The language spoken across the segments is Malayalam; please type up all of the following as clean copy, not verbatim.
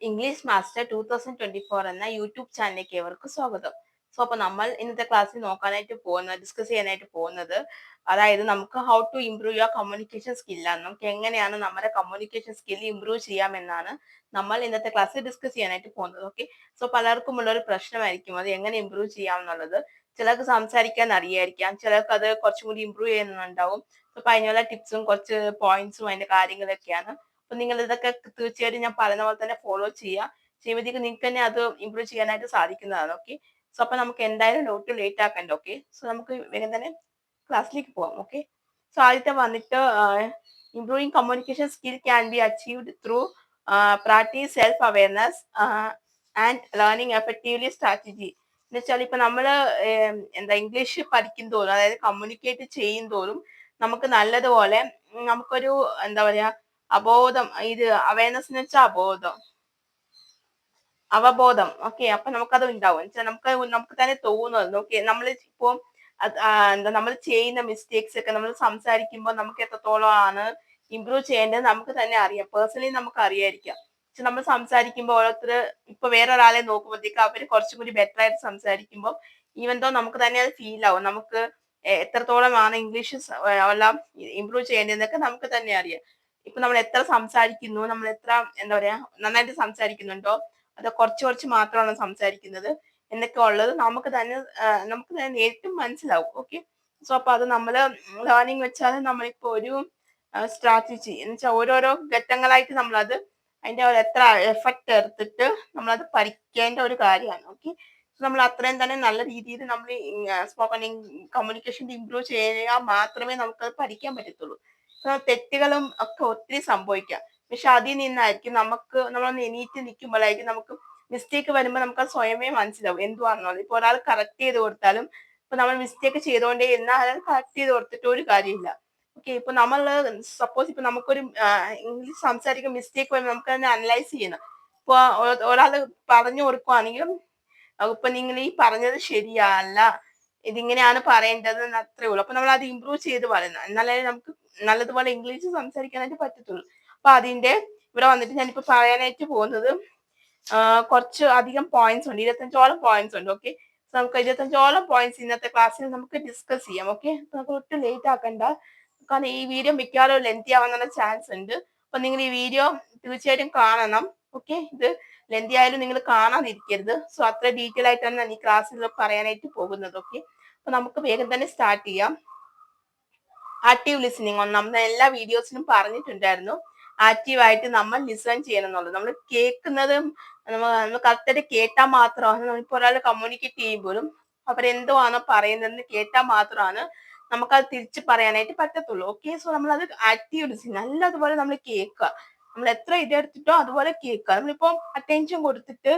ഇംഗ്ലീഷ് മാസ്റ്റർ 2024 എന്ന യൂട്യൂബ് ചാനലിലേക്ക് ഏവർക്കും സ്വാഗതം. അപ്പോൾ നമ്മൾ ഇന്നത്തെ ക്ലാസ്സിൽ ഡിസ്കസ് ചെയ്യാനായിട്ട് പോകുന്നത് അതായത് നമുക്ക് how to improve your communication സ്കില്ലാണ്. നമുക്ക് എങ്ങനെയാണ് നമ്മുടെ കമ്മ്യൂണിക്കേഷൻ സ്കിൽ ഇംപ്രൂവ് ചെയ്യാമെന്നാണ് നമ്മൾ ഇന്നത്തെ ക്ലാസ്സിൽ ഡിസ്കസ് ചെയ്യാനായിട്ട് പോകുന്നത്. ഓക്കെ, പലർക്കും ഉള്ള ഒരു പ്രശ്നമായിരിക്കും അത് എങ്ങനെ ഇംപ്രൂവ് ചെയ്യാമെന്നുള്ളത്. ചിലർക്ക് സംസാരിക്കാൻ അറിയായിരിക്കാം, ചിലർക്ക് അത് കുറച്ചും കൂടി ഇംപ്രൂവ് ചെയ്യുന്നുണ്ടാവും. അതിനുള്ള ടിപ്സും കുറച്ച് പോയിന്റ്സും അതിന്റെ കാര്യങ്ങളൊക്കെയാണ്. നിങ്ങൾ ഇതൊക്കെ തീർച്ചയായിട്ടും ഞാൻ പറയുന്ന പോലെ തന്നെ ഫോളോ ചെയ്യുമ്പോഴത്തേക്ക് നിങ്ങൾക്ക് തന്നെ അത് ഇംപ്രൂവ് ചെയ്യാനായിട്ട് സാധിക്കുന്നതാണ്. ഓക്കെ, അപ്പൊ നമുക്ക് എന്തായാലും നോട്ട് ലേറ്റ് ആക്കണ്ട. ഓക്കെ, നമുക്ക് വേഗം തന്നെ ക്ലാസ്സിലേക്ക് പോവാം. ഓക്കെ, ആദ്യത്തെ വന്നിട്ട് improving communication skill can be achieved through practice self awareness and learning effectively strategy. എന്ന് വെച്ചാൽ ഇപ്പൊ നമ്മള് ഇംഗ്ലീഷ് പഠിക്കും തോറും, അതായത് കമ്മ്യൂണിക്കേറ്റ് ചെയ്യും തോറും നമുക്ക് നല്ലതുപോലെ നമുക്കൊരു അബോധം, ഇത് അവയർനെസ് എന്ന് വെച്ചാൽ അവബോധം. ഓക്കെ, അപ്പൊ നമുക്കത് ഉണ്ടാവും. നമുക്ക് തന്നെ തോന്നുന്നത്. ഓക്കെ, നമ്മൾ ഇപ്പോ നമ്മൾ ചെയ്യുന്ന മിസ്റ്റേക്സ് ഒക്കെ നമ്മൾ സംസാരിക്കുമ്പോൾ നമുക്ക് എത്രത്തോളം ആണ് ഇമ്പ്രൂവ് ചെയ്യേണ്ടത് നമുക്ക് തന്നെ അറിയാം. പേഴ്സണലി നമുക്ക് അറിയായിരിക്കാം. പക്ഷെ നമ്മൾ സംസാരിക്കുമ്പോൾ ഓരോരുത്തർ ഇപ്പൊ വേറൊരാളെ നോക്കുമ്പോഴത്തേക്ക് അവര് കുറച്ചും കൂടി ബെറ്റർ ആയിട്ട് സംസാരിക്കുമ്പോൾ ഈവൻ തോ നമുക്ക് തന്നെ അത് ഫീൽ ആവും. നമുക്ക് എത്രത്തോളം ആണ് ഇംഗ്ലീഷ് എല്ലാം ഇമ്പ്രൂവ് ചെയ്യേണ്ടതെന്നൊക്കെ നമുക്ക് തന്നെ അറിയാം. ഇപ്പൊ നമ്മൾ എത്ര സംസാരിക്കുന്നു, നമ്മൾ എത്ര നന്നായിട്ട് സംസാരിക്കുന്നുണ്ടോ, അത് കുറച്ച് മാത്രമാണ് സംസാരിക്കുന്നത് എന്നൊക്കെ ഉള്ളത് നമുക്ക് തന്നെ നേരിട്ടും മനസ്സിലാവും. ഓക്കെ, അപ്പൊ അത് നമ്മൾ ലേണിംഗ് വെച്ചാൽ നമ്മളിപ്പോ ഒരു സ്ട്രാറ്റജി എന്ന് വെച്ചാൽ ഓരോരോ ഘട്ടങ്ങളായിട്ട് നമ്മളത് അതിന്റെ എത്ര എഫക്ട് എടുത്തിട്ട് നമ്മളത് പഠിക്കേണ്ട ഒരു കാര്യമാണ്. ഓക്കെ, നമ്മൾ അത്രയും തന്നെ നല്ല രീതിയിൽ നമ്മൾ സ്പോക്കൺ കമ്മ്യൂണിക്കേഷൻ ഇംപ്രൂവ് ചെയ്യാൻ മാത്രമേ നമുക്കത് പഠിക്കാൻ പറ്റത്തുള്ളൂ. തെറ്റുകളും ഒക്കെ ഒത്തിരി സംഭവിക്കാം. പക്ഷെ അതിൽ നിന്നായിരിക്കും നമ്മളൊന്ന് എണീറ്റ് നിൽക്കുമ്പോഴായിരിക്കും നമുക്ക് മിസ്റ്റേക്ക് വരുമ്പോൾ നമുക്ക് അത് സ്വയമേ മനസ്സിലാവും എന്തുവാണെന്നുള്ളത്. ഇപ്പൊ ഒരാൾ കറക്റ്റ് ചെയ്ത് കൊടുത്താലും ഇപ്പൊ നമ്മൾ മിസ്റ്റേക്ക് ചെയ്തുകൊണ്ടേ എന്നാൽ അയാൾ കറക്റ്റ് ചെയ്ത് കൊടുത്തിട്ട് ഒരു കാര്യമില്ല. ഓക്കെ, ഇപ്പൊ നമ്മൾ സപ്പോസ് ഇപ്പൊ നമുക്കൊരു ഇംഗ്ലീഷ് സംസാരിക്കുന്ന മിസ്റ്റേക്ക് വരുമ്പോൾ നമുക്ക് തന്നെ അനലൈസ് ചെയ്യണം. ഇപ്പൊ ഒരാൾ പറഞ്ഞു കൊടുക്കുവാണെങ്കിലും ഇപ്പൊ നിങ്ങൾ ഈ പറഞ്ഞത് ശരിയല്ല, ഇതിങ്ങനെയാണ് പറയേണ്ടത് എന്ന് അത്രേ ഉള്ളൂ. അപ്പൊ നമ്മൾ അത് ഇമ്പ്രൂവ് ചെയ്ത് പറയുന്നത് എന്നാലേ നമുക്ക് നല്ലതുപോലെ ഇംഗ്ലീഷ് സംസാരിക്കാനായിട്ട് പറ്റത്തുള്ളൂ. അപ്പൊ അതിന്റെ ഇവിടെ വന്നിട്ട് ഞാനിപ്പോ പറയാനായിട്ട് പോകുന്നത് കുറച്ച് അധികം പോയിന്റ്സ് ഉണ്ട്. 25ഓളം പോയിന്റ്സ് ഉണ്ട്. ഓക്കെ, നമുക്ക് 25ഓളം പോയിന്റ്സ് ഇന്നത്തെ ക്ലാസ്സിൽ നമുക്ക് ഡിസ്കസ് ചെയ്യാം. ഓക്കെ, നമുക്ക് ഒട്ടും ലേറ്റ് ആക്കണ്ട, കാരണം ഈ വീഡിയോ മിക്കവാറും ലെന്തി ആവാനുള്ള ചാൻസ് ഉണ്ട്. അപ്പൊ നിങ്ങൾ ഈ വീഡിയോ തീർച്ചയായിട്ടും കാണണം. ഓക്കെ, ഇത് ലെന്തി ആയാലും നിങ്ങൾ കാണാതിരിക്കരുത്. അത്ര ഡീറ്റെയിൽ ആയിട്ടാണ് ഞാൻ ഈ ക്ലാസ്സിൽ പറയാനായിട്ട് പോകുന്നത്. ഓക്കെ, അപ്പൊ നമുക്ക് വേഗം തന്നെ സ്റ്റാർട്ട് ചെയ്യാം. ആക്റ്റീവ് ലിസണിങ് നമ്മൾ എല്ലാ വീഡിയോസിലും പറഞ്ഞിട്ടുണ്ടായിരുന്നു. ആക്റ്റീവായിട്ട് നമ്മൾ ലിസൺ ചെയ്യണം എന്നുള്ളത്. നമ്മൾ കേൾക്കുന്നത് നമ്മൾ കറക്റ്റായിട്ട് കേട്ടാൽ മാത്രമാണ് നമ്മളിപ്പോൾ ഒരാൾ കമ്മ്യൂണിക്കേറ്റ് ചെയ്യുമ്പോഴും അവരെന്തോ ആണോ പറയുന്നതെന്ന് കേട്ടാൽ മാത്രമാണ് നമുക്കത് തിരിച്ച് പറയാനായിട്ട് പറ്റത്തുള്ളൂ. ഓക്കെ, നമ്മൾ അത് ആക്റ്റീവ് ലിസണിങ് നല്ലതുപോലെ നമ്മൾ കേൾക്കുക. നമ്മൾ എത്ര ഇതെടുത്തിട്ടോ അതുപോലെ കേൾക്കുക. നമ്മളിപ്പോ അറ്റൻഷൻ കൊടുത്തിട്ട്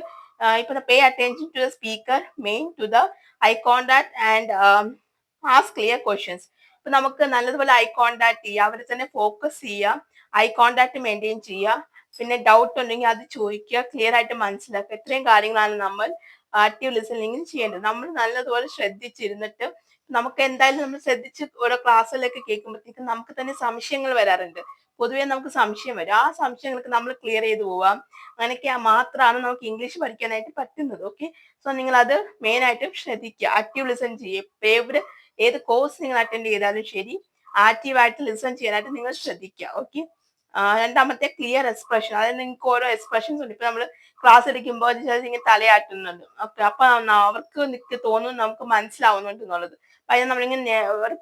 ഇപ്പൊ pay attention to the speaker, maintain the eye contact and ask clear questions. ഇപ്പൊ നമുക്ക് നല്ലതുപോലെ ഐ കോണ്ടാക്ട് ചെയ്യുക, അവരെ തന്നെ ഫോക്കസ് ചെയ്യുക, ഐ കോണ്ടാക്ട് മെയിൻറ്റെയിൻ ചെയ്യുക. പിന്നെ ഡൗട്ട് ഉണ്ടെങ്കിൽ അത് ചോദിക്കുക, ക്ലിയർ ആയിട്ട് മനസ്സിലാക്കുക. ഇത്രയും കാര്യങ്ങളാണ് നമ്മൾ ആക്റ്റീവ് ലിസണിങ്ങിൽ ചെയ്യേണ്ടത്. നമ്മൾ നല്ലതുപോലെ ശ്രദ്ധിച്ചിരുന്നിട്ട് നമുക്ക് എന്തായാലും നമ്മൾ ശ്രദ്ധിച്ച് ഓരോ ക്ലാസ്സിലൊക്കെ കേൾക്കുമ്പോഴത്തേക്കും നമുക്ക് തന്നെ സംശയങ്ങൾ വരാറുണ്ട്. പൊതുവേ നമുക്ക് സംശയം വരും. ആ സംശയങ്ങൾക്ക് നമ്മൾ ക്ലിയർ ചെയ്ത് പോവാം. അങ്ങനെയൊക്കെ മാത്രമാണ് നമുക്ക് ഇംഗ്ലീഷ് പഠിക്കാനായിട്ട് പറ്റുന്നത്. ഓക്കെ, നിങ്ങൾ അത് മെയിൻ ആയിട്ടും ശ്രദ്ധിക്കുക. ആക്റ്റീവ് ലിസൺ ചെയ്യുക. ഏത് കോഴ്സ് നിങ്ങൾ അറ്റൻഡ് ചെയ്താലും ശരി, ആക്റ്റീവായിട്ട് ലിസൺ ചെയ്യാനായിട്ട് നിങ്ങൾ ശ്രദ്ധിക്കുക. ഓക്കെ, രണ്ടാമത്തെ ക്ലിയർ എക്സ്പ്രഷൻ. അതായത് നിങ്ങൾക്ക് ഓരോ എക്സ്പ്രഷൻസ് ഉണ്ട്. ഇപ്പൊ നമ്മൾ ക്ലാസ് എടുക്കുമ്പോൾ ഇങ്ങനെ തലയാട്ടുന്നുണ്ട്. ഓക്കെ, അപ്പൊ അവർക്ക് തോന്നുന്നു നമുക്ക് മനസ്സിലാവുന്നുണ്ട് എന്നുള്ളത്. അപ്പൊ അതിന് നമ്മളിങ്ങനെ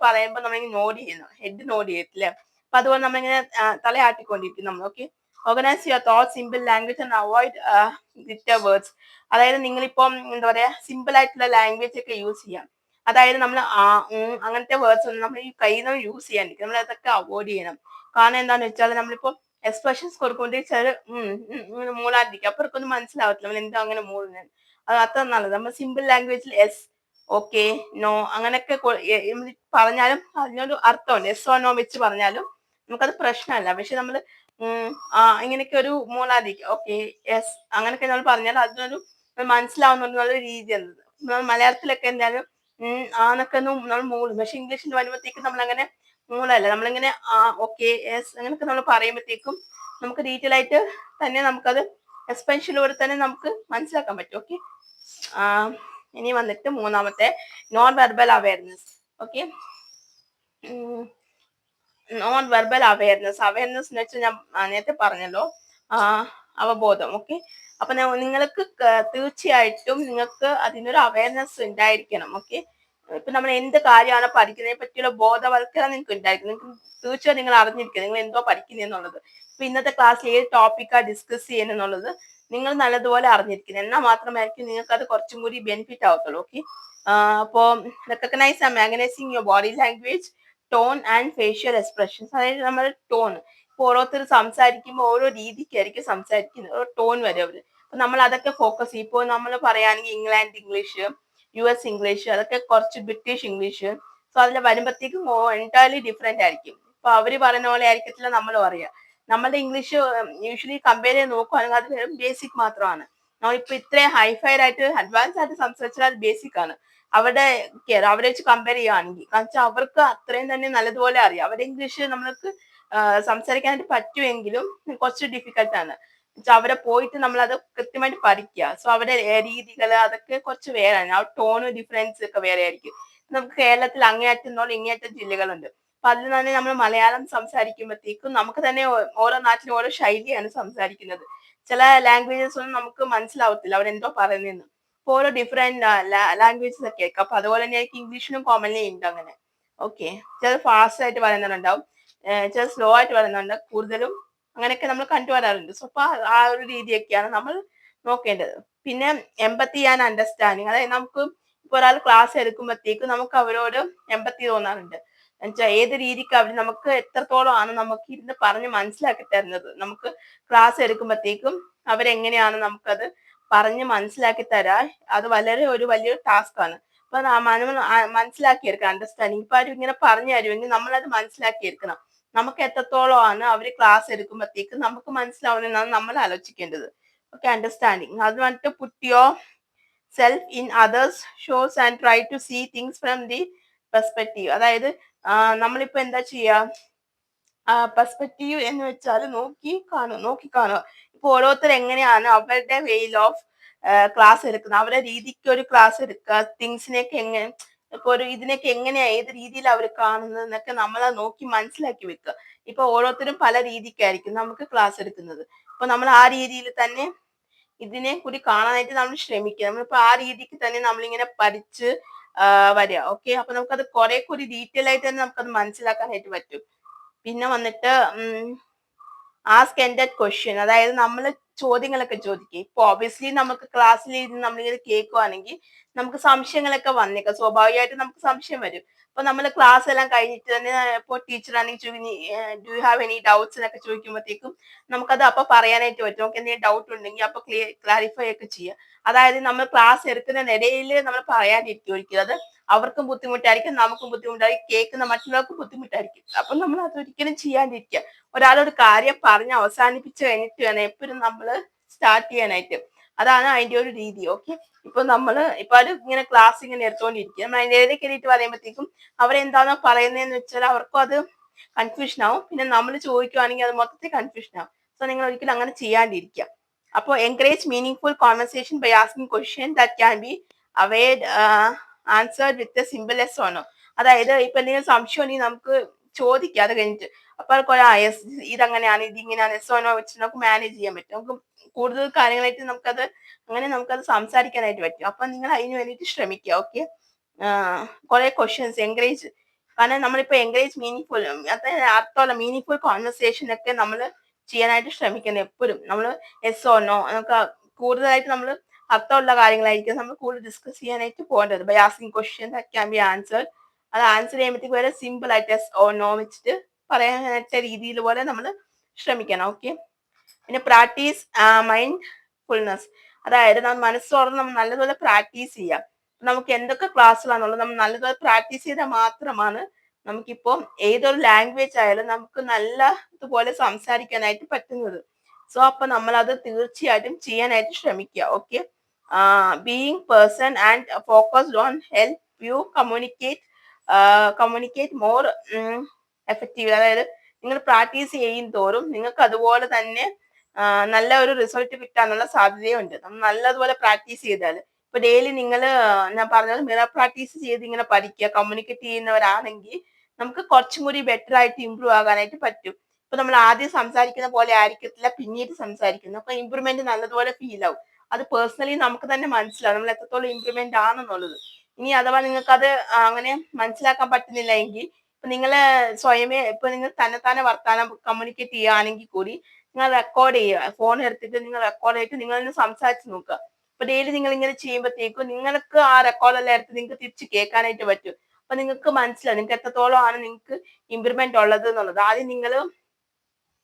പറയുമ്പോൾ നമ്മളിങ്ങനെ നോഡ് ചെയ്യുന്നു, ഹെഡ് നോഡ് ചെയ്യത്തില്ലേ? അപ്പൊ അതുപോലെ നമ്മളിങ്ങനെ തലയാട്ടിക്കൊണ്ടിരിക്കും നമ്മൾ. Okay, organise your thoughts, simple language and avoid glitter words. അതായത് നിങ്ങളിപ്പം സിമ്പിൾ ആയിട്ടുള്ള ലാംഗ്വേജ് ഒക്കെ യൂസ് ചെയ്യാം. അതായത് നമ്മൾ അങ്ങനത്തെ വേർഡ്സ് ഒന്നും നമ്മൾ ഈ കയ്യിൽ നിന്ന് യൂസ് ചെയ്യാണ്ടിരിക്കും. നമ്മൾ അതൊക്കെ അവോയ്ഡ് ചെയ്യണം. കാരണം എന്താന്ന് വെച്ചാൽ നമ്മളിപ്പോ എക്സ്പ്രഷൻസ് കൊടുക്കുമ്പോൾ ചില മൂളാണ്ടിരിക്കും. അപ്പൊ അവർക്കൊന്നും മനസ്സിലാവത്തില്ല നമ്മൾ എന്താ അങ്ങനെ മൂളുന്നത്. അത് അത്ര നല്ലത്. നമ്മൾ സിമ്പിൾ ലാംഗ്വേജിൽ എസ്, ഓക്കെ, നോ അങ്ങനെയൊക്കെ പറഞ്ഞാലും അതിനൊരു അർത്ഥമുണ്ട്. എസ് ഓ നോ വെച്ച് പറഞ്ഞാലും നമുക്കത് പ്രശ്നമല്ല. പക്ഷെ നമ്മൾ ഇങ്ങനെയൊക്കെ ഒരു മൂളാണ്ടിരിക്കും. ഓക്കെ, എസ് അങ്ങനെയൊക്കെ നമ്മൾ പറഞ്ഞാൽ അതിനൊരു മനസ്സിലാവുന്ന രീതി എന്നത്. മലയാളത്തിലൊക്കെ എന്തായാലും ആന്നൊക്കെ നമ്മൾ മൂളും. പക്ഷെ ഇംഗ്ലീഷിൽ വരുമ്പോഴത്തേക്കും നമ്മൾ അങ്ങനെ മൂളല്ല. നമ്മളിങ്ങനെ ഓക്കെ, യെസ് അങ്ങനെയൊക്കെ നമ്മൾ പറയുമ്പോഴത്തേക്കും നമുക്ക് ഡീറ്റെയിൽ ആയിട്ട് തന്നെ നമുക്കത് എക്സ്പെൻഷനിലൂടെ തന്നെ നമുക്ക് മനസ്സിലാക്കാൻ പറ്റും. ഓക്കെ, ഇനി വന്നിട്ട് മൂന്നാമത്തെ non verbal awareness. Okay, non verbal awareness എന്ന് വെച്ചാൽ ഞാൻ നേരത്തെ പറഞ്ഞല്ലോ, അവബോധം. ഓക്കെ, അപ്പൊ നിങ്ങൾക്ക് തീർച്ചയായിട്ടും നിങ്ങൾക്ക് അതിനൊരു അവയർനെസ് ഉണ്ടായിരിക്കണം. ഓക്കെ, ഇപ്പൊ നമ്മൾ എന്ത് കാര്യമാണ് പഠിക്കുന്നതിനെ പറ്റിയുള്ള ബോധവൽക്കരണം നിങ്ങൾക്ക് ഉണ്ടായിരിക്കും. നിങ്ങൾക്ക് തീർച്ചയായും നിങ്ങൾ അറിഞ്ഞിരിക്കുക നിങ്ങൾ എന്തോ പഠിക്കുന്നതെന്നുള്ളത്. ഇപ്പൊ ഇന്നത്തെ ക്ലാസ്സിൽ ഏത് ടോപ്പിക്കാ ഡിസ്കസ് ചെയ്യുന്നുള്ളത് നിങ്ങൾ നല്ലതുപോലെ അറിഞ്ഞിരിക്കുന്നത്, എന്നാൽ മാത്രമായിരിക്കും നിങ്ങൾക്ക് അത് കുറച്ചും കൂടി ബെനിഫിറ്റ് ആവത്തുള്ളൂ. ഓക്കെ, അപ്പോൾ റെക്കഗ്നൈസ് ആൻഡ് മാഗ്നൈസിങ് your body language, tone and facial expressions. അതായത് നമ്മുടെ ടോൺ, ഇപ്പൊ ഓരോരുത്തർ സംസാരിക്കുമ്പോൾ ഓരോ രീതിക്കായിരിക്കും സംസാരിക്കുന്നത്, ഓരോ ടോൺ വരെ അവര്. അപ്പൊ നമ്മൾ അതൊക്കെ ഫോക്കസ് ചെയ്യും. ഇപ്പോൾ നമ്മൾ പറയുകയാണെങ്കിൽ ഇംഗ്ലണ്ട് ഇംഗ്ലീഷ്, US ഇംഗ്ലീഷ്, അതൊക്കെ കുറച്ച് ബ്രിട്ടീഷ് ഇംഗ്ലീഷ്. സോ അതിൽ വരുമ്പോഴത്തേക്കും എൻറ്റയർലി ഡിഫറെന്റ് ആയിരിക്കും. ഇപ്പൊ അവര് പറയുന്ന പോലെ ആയിരിക്കത്തില്ല നമ്മൾ പറയാ. നമ്മുടെ ഇംഗ്ലീഷ് യൂഷ്വലി കമ്പയർ ചെയ്ത് നോക്കുവാണെങ്കിൽ അത് വെറും ബേസിക് മാത്രമാണ്. നമ്മളിപ്പോ ഇത്രയും ഹൈഫൈഡ് ആയിട്ട് അഡ്വാൻസ് ആയിട്ട് സംസാരിച്ചാൽ അത് ബേസിക് ആണ്. അവരെ വെച്ച് കമ്പയർ ചെയ്യുകയാണെങ്കിൽ, കാരണം വെച്ചാൽ അവർക്ക് അത്രയും തന്നെ നല്ലതുപോലെ അറിയാം. അവരുടെ ഇംഗ്ലീഷ് നമ്മൾക്ക് സംസാരിക്കാനായിട്ട് പറ്റുമെങ്കിലും കുറച്ച് ഡിഫിക്കൽട്ടാണ്. അവരെ പോയിട്ട് നമ്മൾ അത് കൃത്യമായിട്ട് പഠിക്കുക. സോ അവരുടെ രീതികൾ അതൊക്കെ കുറച്ച് വേറെയാണ്. ആ ടോണ് ഡിഫറൻസ് ഒക്കെ വേറെ ആയിരിക്കും. നമുക്ക് കേരളത്തിൽ അങ്ങേയറ്റം എന്നുള്ള ഇങ്ങേയറ്റം ജില്ലകളുണ്ട്. അപ്പൊ അതിൽ തന്നെ നമ്മൾ മലയാളം സംസാരിക്കുമ്പോഴത്തേക്കും നമുക്ക് തന്നെ ഓരോ നാട്ടിലും ഓരോ ശൈലിയാണ് സംസാരിക്കുന്നത്. ചില ലാംഗ്വേജസ് ഒന്നും നമുക്ക് മനസ്സിലാവത്തില്ല അവരെന്തോ പറയുന്നതെന്ന്. ഇപ്പൊ ഓരോ ഡിഫറെന്റ് ലാംഗ്വേജസ് ഒക്കെ ആയിരിക്കും. അപ്പൊ അതുപോലെ തന്നെ ആയിരിക്കും ഇംഗ്ലീഷിനും കോമൺലി ഉണ്ട് അങ്ങനെ. ഓക്കെ, ചില ഫാസ്റ്റ് ആയിട്ട് പറയുന്നുണ്ടാവും, ചില സ്ലോ ആയിട്ട് പറയുന്നുണ്ട്, കൂടുതലും അങ്ങനെയൊക്കെ നമ്മൾ കണ്ടുവരാറുണ്ട്. സോ അപ്പൊ ആ ഒരു രീതിയൊക്കെയാണ് നമ്മൾ നോക്കേണ്ടത്. പിന്നെ എമ്പത്തി ആൻഡ് അണ്ടർസ്റ്റാൻഡിങ്, അതായത് നമുക്ക് ഇപ്പൊ ഒരാൾ ക്ലാസ് എടുക്കുമ്പോഴത്തേക്കും നമുക്ക് അവരോട് എമ്പത്തി തോന്നാറുണ്ട്. എന്നുവെച്ചാൽ ഏത് രീതിക്ക് അവർ നമുക്ക് എത്രത്തോളം ആണ് നമുക്ക് ഇരുന്ന് പറഞ്ഞ് മനസ്സിലാക്കി തരുന്നത്. നമുക്ക് ക്ലാസ് എടുക്കുമ്പോഴത്തേക്കും അവരെങ്ങനെയാണ് നമുക്കത് പറഞ്ഞ് മനസ്സിലാക്കി തരാൻ, അത് വളരെ വലിയൊരു ടാസ്ക് ആണ്. അപ്പൊ മനസ്സിലാക്കിയെടുക്കണം അണ്ടർസ്റ്റാൻഡിങ്. ഇപ്പൊ ആരും ഇങ്ങനെ പറഞ്ഞു തരുമെങ്കിൽ നമ്മളത് മനസ്സിലാക്കിയെടുക്കണം. നമുക്ക് എത്രത്തോളം ആണ് അവര് ക്ലാസ് എടുക്കുമ്പോഴത്തേക്ക് നമുക്ക് മനസ്സിലാവുന്നതെന്നാണ് നമ്മൾ ആലോചിക്കേണ്ടത്. Okay, understanding. അത് വന്നിട്ട് put yourself in others shoes and try to see things from the perspective. അതായത് നമ്മളിപ്പോ എന്താ ചെയ്യാ, പെർസ്പെക്റ്റീവ് എന്ന് വെച്ചാൽ നോക്കി കാണുക. ഇപ്പൊ ഓരോരുത്തർ എങ്ങനെയാണ് അവരുടെ വേയിൽ ഓഫ് ക്ലാസ് എടുക്കുന്നത്, അവരുടെ രീതിക്ക് ഒരു ക്ലാസ് എടുക്കുക, തിങ്സിനെയൊക്കെ എങ്ങനെ, ഇപ്പൊ ഒരു ഇതിനൊക്കെ എങ്ങനെയാ ഏത് രീതിയിൽ അവർ കാണുന്നത് എന്നൊക്കെ നമ്മൾ നോക്കി മനസ്സിലാക്കി വെക്കുക. ഇപ്പൊ ഓരോരുത്തരും പല രീതിക്കായിരിക്കും നമുക്ക് ക്ലാസ് എടുക്കുന്നത്. അപ്പൊ നമ്മൾ ആ രീതിയിൽ തന്നെ ഇതിനെ കൂടി കാണാനായിട്ട് നമ്മൾ ശ്രമിക്കുക. നമ്മളിപ്പോ ആ രീതിക്ക് തന്നെ നമ്മളിങ്ങനെ പഠിച്ച് വരിക. ഓക്കെ, അപ്പൊ നമുക്കത് കുറെ കൂടി ഡീറ്റെയിൽ ആയിട്ട് തന്നെ നമുക്കത് മനസ്സിലാക്കാനായിട്ട് പറ്റും. പിന്നെ വന്നിട്ട് ആസ്ക് എൻഡഡ് ക്വസ്റ്റ്യൻ, അതായത് നമ്മൾ ചോദ്യങ്ങളൊക്കെ ചോദിക്കുക. ഇപ്പൊ ഒബിയസ്ലി നമുക്ക് ക്ലാസ്സിൽ ഇരുന്ന് നമ്മളിങ്ങനെ കേൾക്കുവാണെങ്കിൽ നമുക്ക് സംശയങ്ങളൊക്കെ വന്നേക്കാം. സ്വാഭാവികമായിട്ട് നമുക്ക് സംശയം വരും. അപ്പൊ നമ്മൾ ക്ലാസ് എല്ലാം കഴിഞ്ഞിട്ട് തന്നെ ഇപ്പോൾ ടീച്ചർ ആണെങ്കിൽ do you have any doubts എന്നൊക്കെ ചോദിക്കുമ്പോഴത്തേക്കും നമുക്കത് അപ്പൊ പറയാനായിട്ട് പറ്റും. നമുക്ക് എന്തെങ്കിലും ഡൗട്ട് ഉണ്ടെങ്കിൽ അപ്പൊ ക്ലാരിഫൈ ഒക്കെ ചെയ്യുക. അതായത് നമ്മൾ ക്ലാസ് എടുക്കുന്നതിനിടയിൽ നമ്മൾ പറയാണ്ടിരിക്കും ഒരിക്കലും. അത് അവർക്കും ബുദ്ധിമുട്ടായിരിക്കും, നമുക്കും ബുദ്ധിമുട്ടായിരിക്കും, കേൾക്കുന്ന മറ്റുള്ളവർക്കും ബുദ്ധിമുട്ടായിരിക്കും. അപ്പൊ നമ്മൾ അതൊരിക്കലും ചെയ്യാണ്ടിരിക്കുക. ഒരാളൊരു കാര്യം പറഞ്ഞ് അവസാനിപ്പിച്ച് കഴിഞ്ഞിട്ട് വേണം എപ്പോഴും നമ്മൾ സ്റ്റാർട്ട് ചെയ്യാനായിട്ട്. അതാണ് അതിന്റെ ഒരു രീതി. ഓക്കെ, ഇപ്പൊ അത് ഇങ്ങനെ ക്ലാസ് ഇങ്ങനെ എടുത്തോണ്ടിരിക്കുക, നമ്മൾ അതിന്റെ ഇടയിൽ കയറിയിട്ട് പറയുമ്പോഴത്തേക്കും അവരെന്താണോ പറയുന്നതെന്ന് വെച്ചാൽ അവർക്കും അത് കൺഫ്യൂഷൻ ആവും. പിന്നെ നമ്മൾ ചോദിക്കുവാണെങ്കിൽ അത് മൊത്തത്തിൽ കൺഫ്യൂഷൻ ആവും. സോ നിങ്ങൾ ഒരിക്കലും അങ്ങനെ ചെയ്യാണ്ടിരിക്കുക. അപ്പോൾ encourage meaning conversation by asking question that can be avoid answered with simple yes or no. അതായത് ഇപ്പൊ എന്തെങ്കിലും സംശയം ഉണ്ടെങ്കിൽ നമുക്ക് ചോദിക്കാം അത് കഴിഞ്ഞിട്ട്. അപ്പൊ യെസ് ഇതങ്ങനെയാണ് ഇതിങ്ങനെയാണ് എസ് ഓ നോ വെച്ച് നമുക്ക് മാനേജ് ചെയ്യാൻ പറ്റും. നമുക്ക് കൂടുതൽ കാര്യങ്ങളായിട്ട് നമുക്കത് സംസാരിക്കാനായിട്ട് പറ്റും. അപ്പൊ നിങ്ങൾ അതിന് വേണ്ടിയിട്ട് ശ്രമിക്കുക. ഓക്കെ, കുറെ ക്വസ്റ്റ്യൻസ് എൻകറേജ്, കാരണം നമ്മളിപ്പോ എൻകറേജ് മീനിങ് അർത്ഥമുള്ള മീനിങ് കോൺവെർസേഷൻ ഒക്കെ നമ്മൾ ചെയ്യാനായിട്ട് ശ്രമിക്കുന്നത്. എപ്പോഴും നമ്മൾ എസ് ഓ നോ, നമുക്ക് കൂടുതലായിട്ട് നമ്മൾ അർത്ഥമുള്ള കാര്യങ്ങളായിരിക്കും നമ്മൾ കൂടുതൽ ഡിസ്കസ് ചെയ്യാനായിട്ട് പോകേണ്ടത്. By asking question that can be answered, അത് ആൻസർ ചെയ്യുമ്പോഴത്തേക്ക് വളരെ സിമ്പിൾ ആയിട്ട് എസ് ഓ നോ വെച്ചിട്ട് പറയാനായിട്ട് രീതിയിൽ പോലെ നമ്മൾ ശ്രമിക്കണം. ഓക്കെ, പിന്നെ പ്രാക്ടീസ് മൈൻഡ് ഫുൾനെസ്, അതായത് നമ്മൾ മനസ്സോടെ നമ്മൾ നല്ലതുപോലെ പ്രാക്ടീസ് ചെയ്യാം. നമുക്ക് എന്തൊക്കെ ക്ലാസ്സിലാണുള്ളത് നമ്മൾ നല്ലതുപോലെ പ്രാക്ടീസ് ചെയ്താൽ മാത്രമാണ് നമുക്കിപ്പോൾ ഏതൊരു ലാംഗ്വേജ് ആയാലും നമുക്ക് നല്ല ഇതുപോലെ സംസാരിക്കാനായിട്ട് പറ്റുന്നത്. സോ അപ്പൊ നമ്മൾ അത് തീർച്ചയായിട്ടും ചെയ്യാനായിട്ട് ശ്രമിക്കുക. Okay, being person and focused on help you communicate more effective. അതായത് നിങ്ങൾ പ്രാക്ടീസ് ചെയ്യും തോറും നിങ്ങൾക്ക് അതുപോലെ തന്നെ നല്ല ഒരു റിസൾട്ട് കിട്ടാനുള്ള സാധ്യതയുണ്ട്. നമ്മൾ നല്ലതുപോലെ പ്രാക്ടീസ് ചെയ്താൽ. ഇപ്പൊ ഡെയിലി നിങ്ങൾ ഞാൻ പറഞ്ഞത് മിറർ പ്രാക്ടീസ് ചെയ്ത് ഇങ്ങനെ പഠിക്കുക, കമ്മ്യൂണിക്കേറ്റ് ചെയ്യുന്നവരാണെങ്കിൽ നമുക്ക് കുറച്ചും കൂടി ബെറ്റർ ആയിട്ട് ഇമ്പ്രൂവ് ആകാനായിട്ട് പറ്റും. ഇപ്പൊ നമ്മൾ ആദ്യം സംസാരിക്കുന്ന പോലെ ആയിരിക്കത്തില്ല പിന്നീട് സംസാരിക്കുന്നത്. അപ്പൊ ഇമ്പ്രൂവ്മെന്റ് നല്ലതുപോലെ ഫീൽ ആവും. അത് പേഴ്സണലി നമുക്ക് തന്നെ മനസ്സിലാവും നമ്മൾ എത്രത്തോളം ഇമ്പ്രൂവ്മെന്റ് ആണെന്നുള്ളത്. ഇനി അഥവാ നിങ്ങൾക്ക് അത് അങ്ങനെ മനസ്സിലാക്കാൻ പറ്റുന്നില്ല എങ്കിൽ ഇപ്പൊ നിങ്ങള് സ്വയമേ ഇപ്പൊ നിങ്ങൾ തന്നെത്താനെ വർത്താനം കമ്മ്യൂണിക്കേറ്റ് ചെയ്യുകയാണെങ്കിൽ കൂടി നിങ്ങൾ റെക്കോർഡ് ചെയ്യുക. ഫോൺ എടുത്തിട്ട് നിങ്ങൾ റെക്കോർഡ് ചെയ്തിട്ട് നിങ്ങൾ തന്നെ സംസാരിച്ച് നോക്കുക. അപ്പൊ ഡെയിലി നിങ്ങൾ ഇങ്ങനെ ചെയ്യുമ്പോഴത്തേക്കും നിങ്ങൾക്ക് ആ റെക്കോർഡെല്ലാം എടുത്ത് നിങ്ങൾക്ക് തിരിച്ച് കേൾക്കാനായിട്ട് പറ്റും. അപ്പൊ നിങ്ങൾക്ക് മനസ്സിലാവും നിങ്ങൾക്ക് എത്രത്തോളം ആണ് നിങ്ങൾക്ക് ഇമ്പ്രൂവ്മെന്റ് ഉള്ളത് എന്നുള്ളത്. ആദ്യം നിങ്ങൾ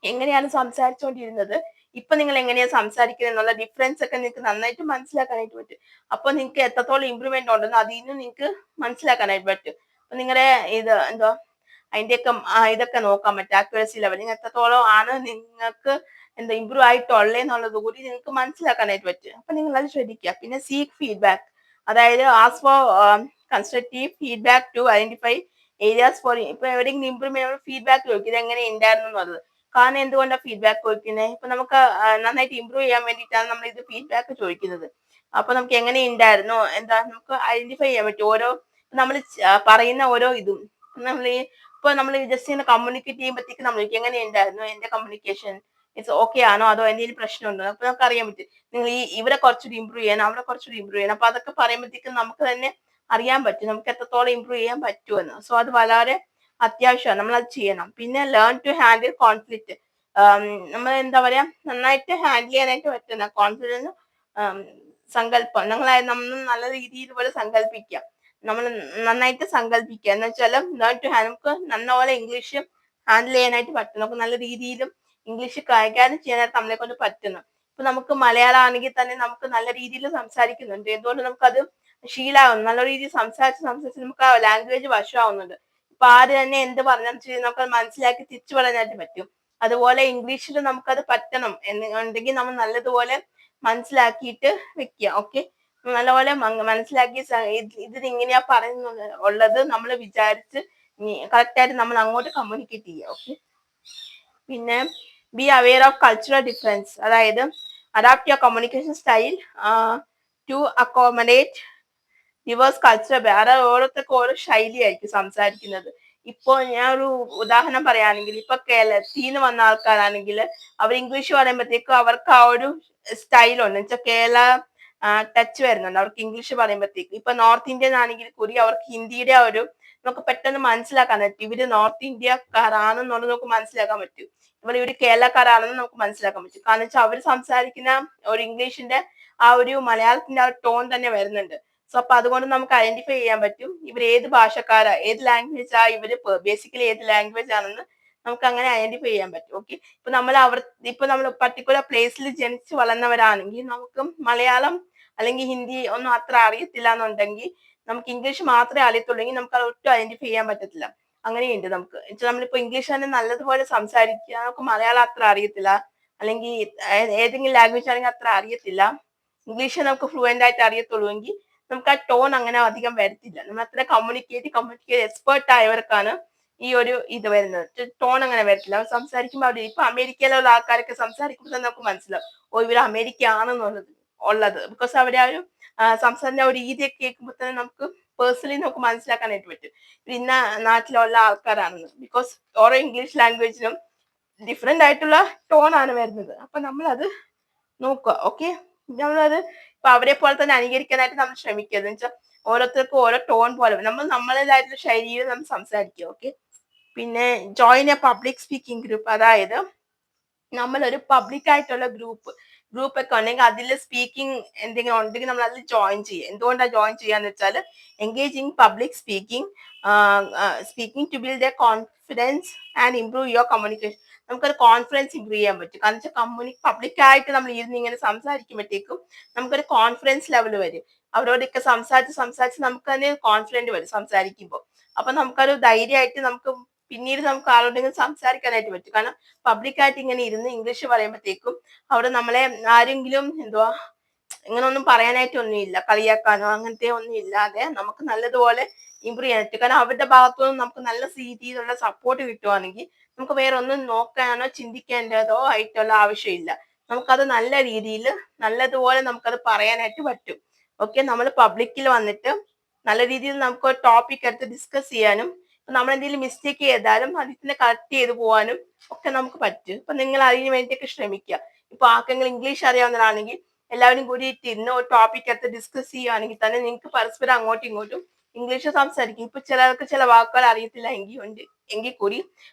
എങ്ങനെയാണ് സംസാരിച്ചുകൊണ്ടിരുന്നത്, ഇപ്പൊ നിങ്ങൾ എങ്ങനെയാണ് സംസാരിക്കുന്നത് എന്നുള്ള ഡിഫറൻസ് ഒക്കെ നിങ്ങൾക്ക് നന്നായിട്ട് മനസ്സിലാക്കാനായിട്ട് പറ്റും. അപ്പൊ നിങ്ങൾക്ക് എത്രത്തോളം ഇമ്പ്രൂവ്മെന്റ് ഉണ്ടെന്ന് അതിൽ നിന്ന് നിങ്ങൾക്ക് മനസ്സിലാക്കാനായിട്ട് പറ്റും. അപ്പൊ നിങ്ങളുടെ ഇത് എന്തോ അതിന്റെയൊക്കെ ഇതൊക്കെ നോക്കാൻ പറ്റും. ആക്യുറസി ലെവൽ നിങ്ങൾ എത്രത്തോളം ആണ് നിങ്ങൾക്ക് എന്താ ഇമ്പ്രൂവ് ആയിട്ടുള്ളതെന്നുള്ളത് കൂടി നിങ്ങൾക്ക് മനസ്സിലാക്കാനായിട്ട് പറ്റും. അപ്പൊ നിങ്ങൾ അത് ശ്രദ്ധിക്കുക. പിന്നെ സീക്ക് ഫീഡ്ബാക്ക്, അതായത് ask for constructive feedback to identify areas for ഇപ്പൊ എവിടെയെങ്കിലും ഇമ്പ്രൂവ്മെന്റ് ഫീഡ്ബാക്ക് ചോദിക്കും ഇത് എങ്ങനെ ഉണ്ടായിരുന്നു എന്നുള്ളത്. കാരണം എന്തുകൊണ്ടാണ് ഫീഡ്ബാക്ക് ചോദിക്കുന്നത്? ഇപ്പൊ നമുക്ക് നന്നായിട്ട് ഇമ്പ്രൂവ് ചെയ്യാൻ വേണ്ടിയിട്ടാണ് നമ്മൾ ഇത് ഫീഡ്ബാക്ക് ചോദിക്കുന്നത്. അപ്പൊ നമുക്ക് എങ്ങനെ ഉണ്ടായിരുന്നു എന്താ നമുക്ക് ഐഡന്റിഫൈ ചെയ്യാൻ പറ്റും. ഓരോ നമ്മൾ പറയുന്ന ഓരോ ഇതും നമ്മൾ ഇപ്പൊ നമ്മൾ ജസ്റ്റ് ഇങ്ങനെ കമ്മ്യൂണിക്കേറ്റ് ചെയ്യുമ്പോഴത്തേക്ക് നമ്മൾ എങ്ങനെ ഉണ്ടായിരുന്നു എന്റെ കമ്മ്യൂണിക്കേഷൻ, ഇറ്റ്സ് ഓക്കെ ആണോ അതോ എന്തെങ്കിലും പ്രശ്നമുണ്ടോ, അപ്പൊ നമുക്ക് അറിയാൻ പറ്റും. നിങ്ങൾ ഇവിടെ കുറച്ചുകൂടി ഇമ്പ്രൂവ് ചെയ്യണം, അവിടെ കുറച്ചുകൂടി ഇമ്പ്രൂവ് ചെയ്യണം. അപ്പൊ അതൊക്കെ പറയുമ്പോഴത്തേക്കും നമുക്ക് തന്നെ അറിയാൻ പറ്റും നമുക്ക് എത്രത്തോളം ഇമ്പ്രൂവ് ചെയ്യാൻ പറ്റുമെന്ന്. സോ അത് വളരെ അത്യാവശ്യമാണ്, നമ്മൾ അത് ചെയ്യണം. പിന്നെ ലേൺ ടു ഹാൻഡിൽ കോൺഫ്ലിക്റ്റ്, നമ്മൾ എന്താ പറയാ നന്നായിട്ട് ഹാൻഡിൽ ചെയ്യാനായിട്ട് പറ്റുന്ന കോൺഫിഡൻസ് സങ്കല്പം നമ്മൾ നല്ല രീതിയിൽ പോലെ സങ്കല്പിക്കുക. നമ്മൾ നന്നായിട്ട് സങ്കല്പിക്കുക എന്ന് വെച്ചാൽ ലേൺ ടു ഹാൻഡ് നമുക്ക് നല്ലപോലെ ഇംഗ്ലീഷ് ഹാൻഡിൽ ചെയ്യാനായിട്ട് പറ്റും. നമുക്ക് നല്ല രീതിയിലും ഇംഗ്ലീഷ് കൈകാര്യം ചെയ്യാനായിട്ട് നമ്മളെ കൊണ്ട് പറ്റുന്നു. ഇപ്പൊ നമുക്ക് മലയാളം ആണെങ്കിൽ തന്നെ നമുക്ക് നല്ല രീതിയിൽ സംസാരിക്കുന്നുണ്ട്. എന്തുകൊണ്ട് നമുക്കത് ശീലമാകുന്നു. നല്ല രീതിയിൽ സംസാരിച്ച് സംസാരിച്ച് നമുക്ക് ആ ലാംഗ്വേജ് വശമാവുന്നുണ്ട്. ഇപ്പൊ ആര് തന്നെ എന്ത് പറഞ്ഞാലും ശരി നമുക്ക് മനസ്സിലാക്കി തിരിച്ചു പറയാനായിട്ട് പറ്റും. അതുപോലെ ഇംഗ്ലീഷിൽ നമുക്കത് പറ്റണം എന്നുണ്ടെങ്കിൽ നമ്മൾ നല്ലതുപോലെ മനസ്സിലാക്കിയിട്ട് വെക്കുക. ഓക്കെ, നല്ലപോലെ മനസ്സിലാക്കി ഇതിങ്ങനെയാ പറയുന്നത് ഉള്ളത് നമ്മൾ വിചാരിച്ച് കറക്റ്റ് ആയിട്ട് നമ്മൾ അങ്ങോട്ട് കമ്മ്യൂണിക്കേറ്റ് ചെയ്യുക. ഓക്കെ, പിന്നെ be aware of cultural difference, അതായത് adapt your communication style to accommodate diverse culture. വേറെ ഓരോരുത്തർക്ക് ഓരോ ശൈലിയായിരിക്കും സംസാരിക്കുന്നത്. ഇപ്പൊ ഞാൻ ഒരു ഉദാഹരണം പറയുകയാണെങ്കിൽ ഇപ്പൊ കേരളത്തിൽ നിന്ന് വന്ന ആൾക്കാരാണെങ്കിൽ അവർ ഇംഗ്ലീഷ് പറയുമ്പോഴത്തേക്കും അവർക്ക് ആ ഒരു സ്റ്റൈലുണ്ട് വെച്ചാൽ കേരള ടച്ച് വരുന്നുണ്ട് അവർക്ക് ഇംഗ്ലീഷ് പറയുമ്പോഴത്തേക്ക്. ഇപ്പൊ നോർത്ത് ഇന്ത്യൻ ആണെങ്കിൽ കൂടി അവർക്ക് ഹിന്ദിയുടെ ഒരു നമുക്ക് പെട്ടെന്ന് മനസ്സിലാക്കാൻ പറ്റും. ഇവര് നോർത്ത് ഇന്ത്യക്കാരാണെന്നുള്ളത് നമുക്ക് മനസ്സിലാക്കാൻ പറ്റും. ഇവര് കേരളക്കാരാണെന്ന് നമുക്ക് മനസ്സിലാക്കാൻ പറ്റും. കാരണം വെച്ചാൽ അവർ സംസാരിക്കുന്ന ഒരു ഇംഗ്ലീഷിന്റെ ആ ഒരു മലയാളത്തിന്റെ ആ ടോൺ തന്നെ വരുന്നുണ്ട്. സോ അപ്പൊ അതുകൊണ്ട് നമുക്ക് ഐഡന്റിഫൈ ചെയ്യാൻ പറ്റും ഇവർ ഏത് ഭാഷക്കാരാ, ഏത് ലാംഗ്വേജ് ആ ഇവര് ബേസിക്കലി ഏത് ലാംഗ്വേജ് ആണെന്ന് നമുക്ക് അങ്ങനെ ഐഡന്റിഫൈ ചെയ്യാൻ പറ്റും. ഓക്കെ, ഇപ്പൊ നമ്മൾ പർട്ടിക്കുലർ പ്ലേസിൽ ജനിച്ചു വളർന്നവരാണെങ്കിൽ നമുക്ക് മലയാളം അല്ലെങ്കിൽ ഹിന്ദി ഒന്നും അത്ര അറിയത്തില്ല എന്നുണ്ടെങ്കിൽ നമുക്ക് ഇംഗ്ലീഷ് മാത്രമേ അറിയത്തുള്ളെങ്കിൽ നമുക്ക് അത് ഒട്ടും ഐഡന്റിഫൈ ചെയ്യാൻ പറ്റത്തില്ല. അങ്ങനെയുണ്ട് നമുക്ക്. നമ്മളിപ്പോ ഇംഗ്ലീഷ് തന്നെ നല്ലതുപോലെ സംസാരിക്കുക, നമുക്ക് മലയാളം അത്ര അറിയത്തില്ല, അല്ലെങ്കിൽ ഏതെങ്കിലും ലാംഗ്വേജ് ആണെങ്കിൽ അത്ര അറിയത്തില്ല, ഇംഗ്ലീഷ് നമുക്ക് ഫ്ലുവന്റ് ആയിട്ട് അറിയത്തുള്ളൂ എങ്കിൽ നമുക്ക് ആ ടോൺ അങ്ങനെ അധികം വരത്തില്ല. നമ്മൾ അത്ര കമ്മ്യൂണിക്കേറ്റ് എക്സ്പേർട്ട് ആയവർക്കാണ് ഈ ഒരു ഇത് വരുന്നത്. ടോൺ അങ്ങനെ വരത്തില്ല. അവർ സംസാരിക്കുമ്പോൾ അവിടെ ഇപ്പൊ അമേരിക്കയിലുള്ള ആൾക്കാരൊക്കെ സംസാരിക്കുമ്പോൾ തന്നെ നമുക്ക് മനസ്സിലാവും ഓ ഇവർ അമേരിക്ക ആണെന്നുള്ളത് ഉള്ളത്. ബിക്കോസ് അവരുടെ ആ ഒരു സംസാരിക്കുന്ന ഒരു രീതിയൊക്കെ കേൾക്കുമ്പോൾ തന്നെ നമുക്ക് പേഴ്സണലി നമുക്ക് മനസ്സിലാക്കാനായിട്ട് പറ്റും ഇന്ന നാട്ടിലുള്ള ആൾക്കാരാണെന്ന്. ബിക്കോസ് ഓരോ ഇംഗ്ലീഷ് ലാംഗ്വേജിനും ഡിഫറെന്റ് ആയിട്ടുള്ള ടോൺ ആണ് വരുന്നത്. അപ്പൊ നമ്മളത് നോക്കുക. ഓക്കെ, നമ്മളത് ഇപ്പൊ അവരെ പോലെ തന്നെ അനുകരിക്കാനായിട്ട് നമ്മൾ ശ്രമിക്കുക. എന്ന് വെച്ചാൽ ഓരോരുത്തർക്കും ഓരോ ടോൺ പോലെ നമ്മൾ നമ്മളേതായിട്ടുള്ള ശൈലിയിൽ നമ്മൾ സംസാരിക്കുക. ഓക്കെ, പിന്നെ join A public speaking group, അതായത് നമ്മളൊരു പബ്ലിക് ആയിട്ടുള്ള ഗ്രൂപ്പ് ഒക്കെ ഉണ്ടെങ്കിൽ അതിൽ സ്പീക്കിംഗ് എന്തെങ്കിലും ഉണ്ടെങ്കിൽ നമ്മൾ അതിൽ ജോയിൻ ചെയ്യുക. എന്തുകൊണ്ടാണ് ജോയിൻ ചെയ്യാന്ന് വെച്ചാൽ engaging public speaking to build a confidence and improve your communication. നമുക്കൊരു കോൺഫിഡൻസ് ഇംപ്രൂവ് ചെയ്യാൻ പറ്റും. കാരണം വെച്ചാൽ പബ്ലിക്കായിട്ട് നമ്മൾ ഇരുന്ന് ഇങ്ങനെ സംസാരിക്കുമ്പോഴത്തേക്കും നമുക്കൊരു കോൺഫിഡൻസ് ലെവൽ വരും. അവരോടൊക്കെ സംസാരിച്ച് നമുക്ക് തന്നെ കോൺഫിഡന്റ് വരും സംസാരിക്കുമ്പോൾ. അപ്പൊ നമുക്കൊരു ധൈര്യമായിട്ട് നമുക്ക് പിന്നീട് നമുക്ക് ആരോടെങ്കിലും സംസാരിക്കാനായിട്ട് പറ്റും. കാരണം പബ്ലിക്കായിട്ട് ഇങ്ങനെ ഇരുന്ന് ഇംഗ്ലീഷ് പറയുമ്പോഴത്തേക്കും അവിടെ നമ്മളെ ആരെങ്കിലും എന്തുവാ ഇങ്ങനെ ഒന്നും പറയാനായിട്ട് ഒന്നുമില്ല, കളിയാക്കാനോ അങ്ങനത്തെ ഒന്നും ഇല്ലാതെ നമുക്ക് നല്ലതുപോലെ ഇമ്പ്രൂവ് ചെയ്യാൻ പറ്റും. കാരണം അവരുടെ ഭാഗത്തുനിന്ന് നമുക്ക് നല്ല രീതിയിലുള്ള സപ്പോർട്ട് കിട്ടുവാണെങ്കിൽ നമുക്ക് വേറെ ഒന്നും നോക്കാനോ ചിന്തിക്കേണ്ടതോ ആയിട്ടുള്ള ആവശ്യമില്ല. നമുക്കത് നല്ല രീതിയിൽ നല്ലതുപോലെ നമുക്കത് പറയാനായിട്ട് പറ്റും. ഓക്കെ, നമ്മൾ പബ്ലിക്കിൽ വന്നിട്ട് നല്ല രീതിയിൽ നമുക്ക് ഒരു ടോപ്പിക് എടുത്ത് ഡിസ്കസ് ചെയ്യാനും നമ്മൾ എന്തെങ്കിലും മിസ്റ്റേക്ക് ചെയ്താലും അതിൽ കറക്റ്റ് ചെയ്ത് പോകാനും ഒക്കെ നമുക്ക് പറ്റും. ഇപ്പൊ നിങ്ങൾ അതിന് വേണ്ടിയൊക്കെ ശ്രമിക്കുക. ഇപ്പൊ ആർക്കെങ്കിലും ഇംഗ്ലീഷ് അറിയാവുന്നതാണെങ്കിൽ എല്ലാവരും കൂടിയിട്ട് ഇന്ന് ഒരു ടോപ്പിക് എടുത്ത് ഡിസ്കസ് ചെയ്യുകയാണെങ്കിൽ തന്നെ നിങ്ങൾക്ക് പരസ്പരം അങ്ങോട്ടും ഇങ്ങോട്ടും ഇംഗ്ലീഷ് സംസാരിക്കും. ഇപ്പൊ ചിലർക്ക് ചില വാക്കുകൾ അറിയത്തില്ല എങ്കിൽ കൂടി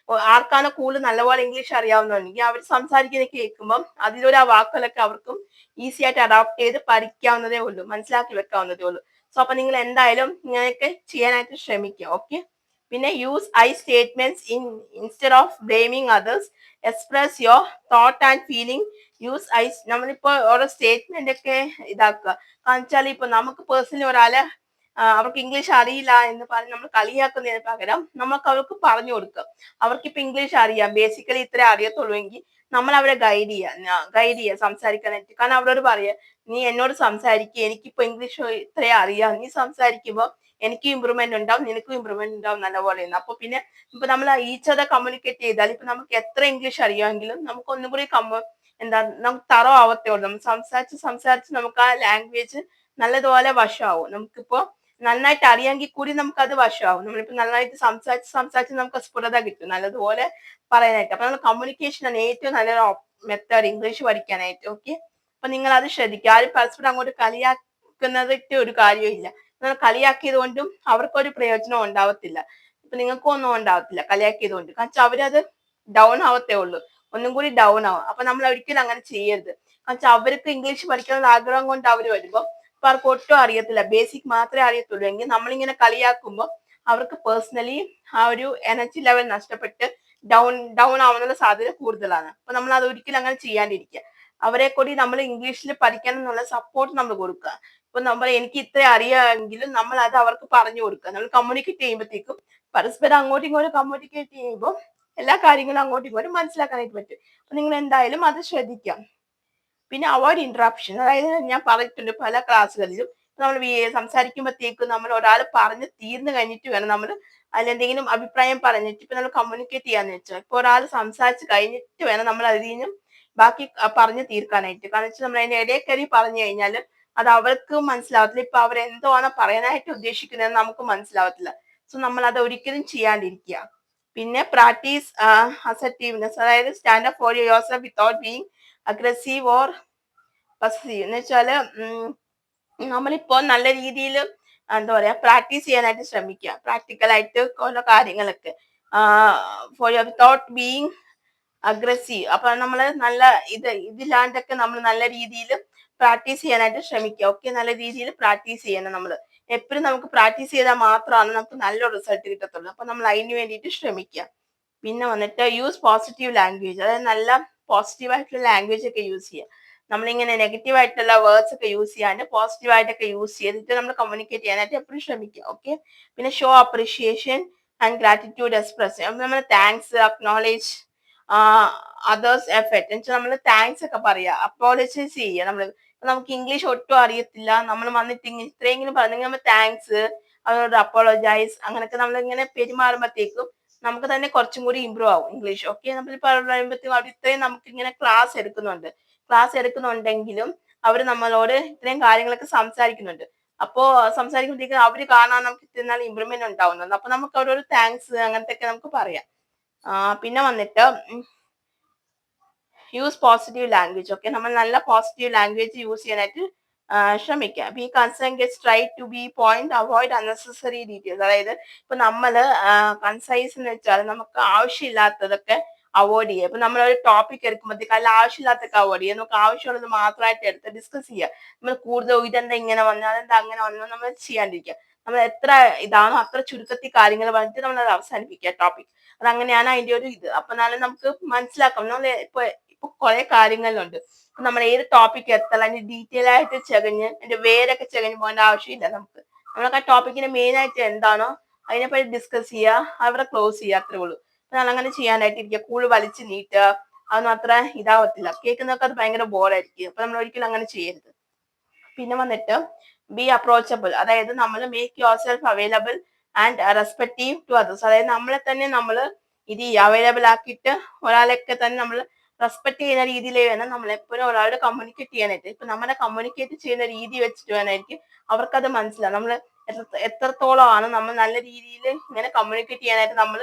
ആർക്കാണ് കൂടുതൽ നല്ലപോലെ ഇംഗ്ലീഷ് അറിയാവുന്നുണ്ടെങ്കിൽ അവർ സംസാരിക്കുന്നത് കേൾക്കുമ്പോൾ അതിലൂടെ ആ വാക്കുകളൊക്കെ അവർക്കും ഈസി ആയിട്ട് അഡോപ്റ്റ് ചെയ്ത് പഠിക്കാവുന്നതേ ഉള്ളൂ, മനസ്സിലാക്കി വെക്കാവുന്നതേ ഉള്ളൂ. സോ അപ്പൊ നിങ്ങൾ എന്തായാലും ഇങ്ങനെയൊക്കെ ചെയ്യാനായിട്ട് ശ്രമിക്കുക. ഓക്കെ, പിന്നെ use I statements instead of blaming others, express your thought and feeling. Use I, നമ്മളിപ്പോ ഓരോ സ്റ്റേറ്റ്മെന്റ് ഒക്കെ ഇതാക്കുക. കാരണം വെച്ചാൽ ഇപ്പൊ നമുക്ക് പേഴ്സണലി ഒരാളെ അവർക്ക് ഇംഗ്ലീഷ് അറിയില്ല എന്ന് പറഞ്ഞ് നമ്മൾ കളിയാക്കുന്നതിന് പകരം നമുക്ക് അവർക്ക് പറഞ്ഞു കൊടുക്കുക. അവർക്കിപ്പോ ഇംഗ്ലീഷ് അറിയാം, ബേസിക്കലി ഇത്രേ അറിയത്തുള്ളൂ എങ്കിൽ നമ്മൾ അവരെ ഗൈഡ് ചെയ്യുക സംസാരിക്കാനായിട്ട്. കാരണം അവരോട് പറയുക, നീ എന്നോട് സംസാരിക്കുക, എനിക്കിപ്പോ ഇംഗ്ലീഷ് ഇത്രേ അറിയാം, നീ സംസാരിക്കുമ്പോൾ എനിക്കും ഇമ്പ്രൂവ്മെന്റ് ഉണ്ടാവും, നിനക്കും ഇമ്പ്രൂവ്മെന്റ് ഉണ്ടാവും നല്ലപോലെ. അപ്പൊ പിന്നെ ഇപ്പൊ നമ്മൾ ഈച്ച് അതർ കമ്മ്യൂണിക്കേറ്റ് ചെയ്താൽ ഇപ്പൊ നമുക്ക് എത്ര ഇംഗ്ലീഷ് അറിയാമെങ്കിലും നമുക്ക് ഒന്നും കൂടി നമുക്ക് തറോ ആവത്തേ ഉള്ളൂ. നമ്മൾ സംസാരിച്ച് നമുക്ക് ആ ലാംഗ്വേജ് നല്ലതുപോലെ വശമാവും. നമുക്കിപ്പോ നന്നായിട്ട് അറിയാമെങ്കിൽ കൂടി നമുക്ക് അത് വശമാവും. നമ്മളിപ്പോ നന്നായിട്ട് സംസാരിച്ച് നമുക്ക് സ്ഫുടത കിട്ടും നല്ലതുപോലെ പറയാനായിട്ട്. അപ്പൊ നമ്മൾ കമ്മ്യൂണിക്കേഷൻ ആണ് ഏറ്റവും നല്ലൊരു മെത്തേഡ് ഇംഗ്ലീഷ് പഠിക്കാനായിട്ട്. ഓക്കെ, അപ്പൊ നിങ്ങൾ അത് ശ്രദ്ധിക്കുക. ആരും പരസ്പരം അങ്ങോട്ട് കളിയാക്കുന്നതിട്ട് ഒരു കാര്യമില്ല. നിങ്ങൾ കളിയാക്കിയത് കൊണ്ടും അവർക്കൊരു പ്രയോജനം ഉണ്ടാവത്തില്ല. ഇപ്പൊ നിങ്ങൾക്കും ഒന്നും ഉണ്ടാവത്തില്ല കളിയാക്കിയത് കൊണ്ട്. കാരണം അവരത് ഡൗൺ ആവത്തേ ഉള്ളൂ, ഒന്നും കൂടി ഡൗൺ ആവും. അപ്പൊ നമ്മൾ ഒരിക്കലും അങ്ങനെ ചെയ്യരുത്. കാരണം അവർക്ക് ഇംഗ്ലീഷ് പഠിക്കാനുള്ള ആഗ്രഹം കൊണ്ട് അവർ വരുമ്പോൾ അപ്പൊ അവർക്ക് ഒട്ടും അറിയത്തില്ല, ബേസിക് മാത്രമേ അറിയത്തുള്ളൂ എങ്കിൽ നമ്മളിങ്ങനെ കളിയാക്കുമ്പോൾ അവർക്ക് പേഴ്സണലി ആ ഒരു എനർജി ലെവൽ നഷ്ടപ്പെട്ട് ഡൗൺ ആവാനുള്ള സാധ്യത കൂടുതലാണ്. അപ്പൊ നമ്മൾ അത് ഒരിക്കലും അങ്ങനെ ചെയ്യാണ്ടിരിക്കുക. അവരെ കൂടി നമ്മൾ ഇംഗ്ലീഷിൽ പഠിക്കണം എന്നുള്ള സപ്പോർട്ട് നമ്മൾ കൊടുക്കുക. ഇപ്പൊ നമ്മൾ എനിക്ക് ഇത്ര അറിയാമെങ്കിലും നമ്മൾ അത് അവർക്ക് പറഞ്ഞു കൊടുക്കുക. നമ്മൾ കമ്മ്യൂണിക്കേറ്റ് ചെയ്യുമ്പോഴത്തേക്കും പരസ്പരം അങ്ങോട്ടും ഇങ്ങോട്ടും കമ്മ്യൂണിക്കേറ്റ് ചെയ്യുമ്പോൾ എല്ലാ കാര്യങ്ങളും അങ്ങോട്ടും ഇങ്ങോട്ടും മനസ്സിലാക്കാനായിട്ട് പറ്റും. അപ്പൊ നിങ്ങൾ എന്തായാലും അത് ശ്രദ്ധിക്കാം. പിന്നെ അവോയ്ഡ് ഇന്ററപ്ഷൻ, അതായത് ഞാൻ പറഞ്ഞിട്ടുണ്ട് പല ക്ലാസ്സുകളിലും നമ്മൾ സംസാരിക്കുമ്പോഴത്തേക്കും നമ്മൾ ഒരാൾ പറഞ്ഞ് തീർന്നു കഴിഞ്ഞിട്ട് വേണം നമ്മൾ അതിലെന്തെങ്കിലും അഭിപ്രായം പറഞ്ഞിട്ട് ഇപ്പൊ നമ്മൾ കമ്മ്യൂണിക്കേറ്റ് ചെയ്യാന്ന് വെച്ചാൽ ഇപ്പൊ ഒരാൾ സംസാരിച്ച് കഴിഞ്ഞിട്ട് വേണം നമ്മൾ അതിൽ നിന്നും ബാക്കി പറഞ്ഞു തീർക്കാനായിട്ട്. കാരണം വെച്ചാൽ നമ്മൾ അതിന്റെ ഇടയിൽ കയറി പറഞ്ഞു കഴിഞ്ഞാൽ അത് അവർക്ക് മനസ്സിലാവത്തില്ല. ഇപ്പൊ അവരെന്തോണോ പറയാനായിട്ട് ഉദ്ദേശിക്കുന്നത് നമുക്ക് മനസ്സിലാവത്തില്ല. സോ നമ്മൾ അത് ഒരിക്കലും ചെയ്യാണ്ടിരിക്കുക. പിന്നെ പ്രാക്ടീസ് അസർട്ടീവ്നെസ്, അതായത് stand up for yourself without being aggressive or passive. എന്ന് വെച്ചാല് നമ്മളിപ്പോ നല്ല രീതിയിൽ എന്താ പറയാ പ്രാക്ടീസ് ചെയ്യാനായിട്ട് ശ്രമിക്കുക, പ്രാക്ടിക്കലായിട്ട് ഓരോ കാര്യങ്ങളൊക്കെ ഫോർ വിത്തൗട്ട് ബീങ് അഗ്രസീവ്. അപ്പൊ നമ്മൾ നല്ല ഇതില്ലാണ്ടൊക്കെ നമ്മൾ നല്ല രീതിയിൽ പ്രാക്ടീസ് ചെയ്യാനായിട്ട് ശ്രമിക്കുക. ഓക്കെ, നല്ല രീതിയിൽ പ്രാക്ടീസ് ചെയ്യണം. നമ്മൾ എപ്പോഴും നമുക്ക് പ്രാക്ടീസ് ചെയ്താൽ മാത്രമാണ് നമുക്ക് നല്ലൊരു റിസൾട്ട് കിട്ടത്തുള്ളൂ. അപ്പൊ നമ്മൾ അതിന് വേണ്ടിയിട്ട് ശ്രമിക്കുക. പിന്നെ വന്നിട്ട് യൂസ് പോസിറ്റീവ് ലാംഗ്വേജ്, അതായത് നല്ല പോസിറ്റീവ് ആയിട്ടുള്ള ലാംഗ്വേജ് ഒക്കെ യൂസ് ചെയ്യുക. നമ്മളിങ്ങനെ നെഗറ്റീവ് ആയിട്ടുള്ള വേർഡ്സ് ഒക്കെ യൂസ് ചെയ്യാണ്ട് പോസിറ്റീവ് ആയിട്ടൊക്കെ യൂസ് ചെയ്തിട്ട് നമ്മൾ കമ്മ്യൂണിക്കേറ്റ് ചെയ്യാനായിട്ട് എപ്പോഴും ശ്രമിക്കുക. ഓക്കെ, പിന്നെ show appreciation and gratitude express, നമ്മൾ താങ്ക്സ്, അക്നോളേജ് അതേഴ്സ് എഫർട്ട് എന്ന് വെച്ചാൽ നമ്മൾ താങ്ക്സ് ഒക്കെ പറയുക, അപ്പോളജൈസ് ചെയ്യുക. നമുക്ക് ഇംഗ്ലീഷ് ഒട്ടും അറിയത്തില്ല, നമ്മൾ വന്നിട്ട് ഇത്രയെങ്കിലും പറഞ്ഞെങ്കിൽ നമ്മൾ താങ്ക്സ്, അവരോട് അപ്പോളജൈസ് അങ്ങനെയൊക്കെ നമ്മൾ ഇങ്ങനെ പെരുമാറുമ്പോഴത്തേക്കും നമുക്ക് തന്നെ കുറച്ചും കൂടി ഇമ്പ്രൂവ് ആവും ഇംഗ്ലീഷ്. ഓക്കെ, നമ്മൾ പറയുമ്പോഴത്തേക്കും അവർ ഇത്രയും നമുക്ക് ഇങ്ങനെ ക്ലാസ് എടുക്കുന്നുണ്ടെങ്കിലും അവർ നമ്മളോട് ഇത്രയും കാര്യങ്ങളൊക്കെ സംസാരിക്കുന്നുണ്ട്. അപ്പോ സംസാരിക്കുമ്പോഴത്തേക്കും അവര് കാണാൻ നമുക്ക് ഇത്ര ഇമ്പ്രൂവ്മെന്റ് ഉണ്ടാവുന്നുണ്ട്. അപ്പൊ നമുക്ക് അവരോട് താങ്ക്സ് അങ്ങനത്തെ ഒക്കെ നമുക്ക് പറയാം. പിന്നെ വന്നിട്ട് യൂസ് പോസിറ്റീവ് ലാംഗ്വേജ്. ഓക്കെ, നമ്മൾ നല്ല പോസിറ്റീവ് ലാംഗ്വേജ് യൂസ് ചെയ്യാനായിട്ട് ശ്രമിക്കാം. Be concise, try to be point, avoid unnecessary details. അതായത് ഇപ്പൊ നമ്മള് കൺസൈസ് എന്ന് വെച്ചാൽ നമുക്ക് ആവശ്യമില്ലാത്തതൊക്കെ അവോയ്ഡ് ചെയ്യുക. ഇപ്പൊ നമ്മളൊരു ടോപ്പിക് എടുക്കുമ്പോഴത്തേക്ക് അതിൽ ആവശ്യമില്ലാത്തൊക്കെ അവോയ്ഡ് ചെയ്യുക. നമുക്ക് ആവശ്യമുള്ളത് മാത്രമായിട്ട് എടുത്ത് ഡിസ്കസ് ചെയ്യുക. നമ്മൾ കൂടുതൽ ഇതെന്താ ഇങ്ങനെ വന്നു, അതെന്താ അങ്ങനെ വന്നു നമ്മൾ ചെയ്യാണ്ടിരിക്കുക. നമ്മൾ എത്ര ഇതാണോ അത്ര ചുരുക്കത്തിൽ കാര്യങ്ങൾ പറഞ്ഞിട്ട് നമ്മൾ അത് അവസാനിപ്പിക്കുക ടോപ്പിക്. അത് അങ്ങനെയാണ് അതിന്റെ ഒരു ഇത്. അപ്പൊ എന്നാലും നമുക്ക് മനസ്സിലാക്കാം. നമ്മൾ ഇപ്പൊ കുറെ കാര്യങ്ങളിലുണ്ട്. നമ്മൾ ഏത് ടോപ്പിക് എത്തണം അതിന്റെ ഡീറ്റെയിൽ ആയിട്ട് അതിന്റെ വേരൊക്കെ ചെകഞ്ഞ് പോകേണ്ട ആവശ്യമില്ല. നമുക്ക് ആ ടോപ്പിക്കിന്റെ മെയിൻ ആയിട്ട് എന്താണോ അതിനെപ്പറ്റി ഡിസ്കസ് ചെയ്യുക, അവിടെ ക്ലോസ് ചെയ്യുക, അത്രേ ഉള്ളൂ. നമ്മൾ അങ്ങനെ ചെയ്യാനായിട്ട് ഇരിക്കുക. കൂടുതൽ വലിച്ചു നീട്ടുക അതൊന്നും അത്ര ഇതാവത്തില്ല, കേൾക്കുന്നവർക്ക് അത് ഭയങ്കര ബോറായിരിക്കും. അപ്പൊ നമ്മൾ ഒരിക്കലും അങ്ങനെ ചെയ്യരുത്. പിന്നെ വന്നിട്ട് ബി അപ്രോച്ചബിൾ, അതായത് നമ്മൾ make yourself available and respective to others. അതായത് നമ്മളെ തന്നെ നമ്മൾ ഇത് അവൈലബിൾ ആക്കിയിട്ട് ഒരാളൊക്കെ തന്നെ നമ്മൾ റെസ്പെക്ട് ചെയ്യുന്ന രീതിയിൽ വേണം നമ്മൾ എപ്പോഴും ഒരാളോട് കമ്മ്യൂണിക്കേറ്റ് ചെയ്യാനായിട്ട്. ഇപ്പൊ നമ്മളെ കമ്മ്യൂണിക്കേറ്റ് ചെയ്യുന്ന രീതി വെച്ചിട്ട് വേണമായിരിക്കും അവർക്കത് മനസ്സിലാവും. നമ്മൾ എത്രത്തോളമാണ് നമ്മൾ നല്ല രീതിയിൽ ഇങ്ങനെ കമ്മ്യൂണിക്കേറ്റ് ചെയ്യാനായിട്ട് നമ്മൾ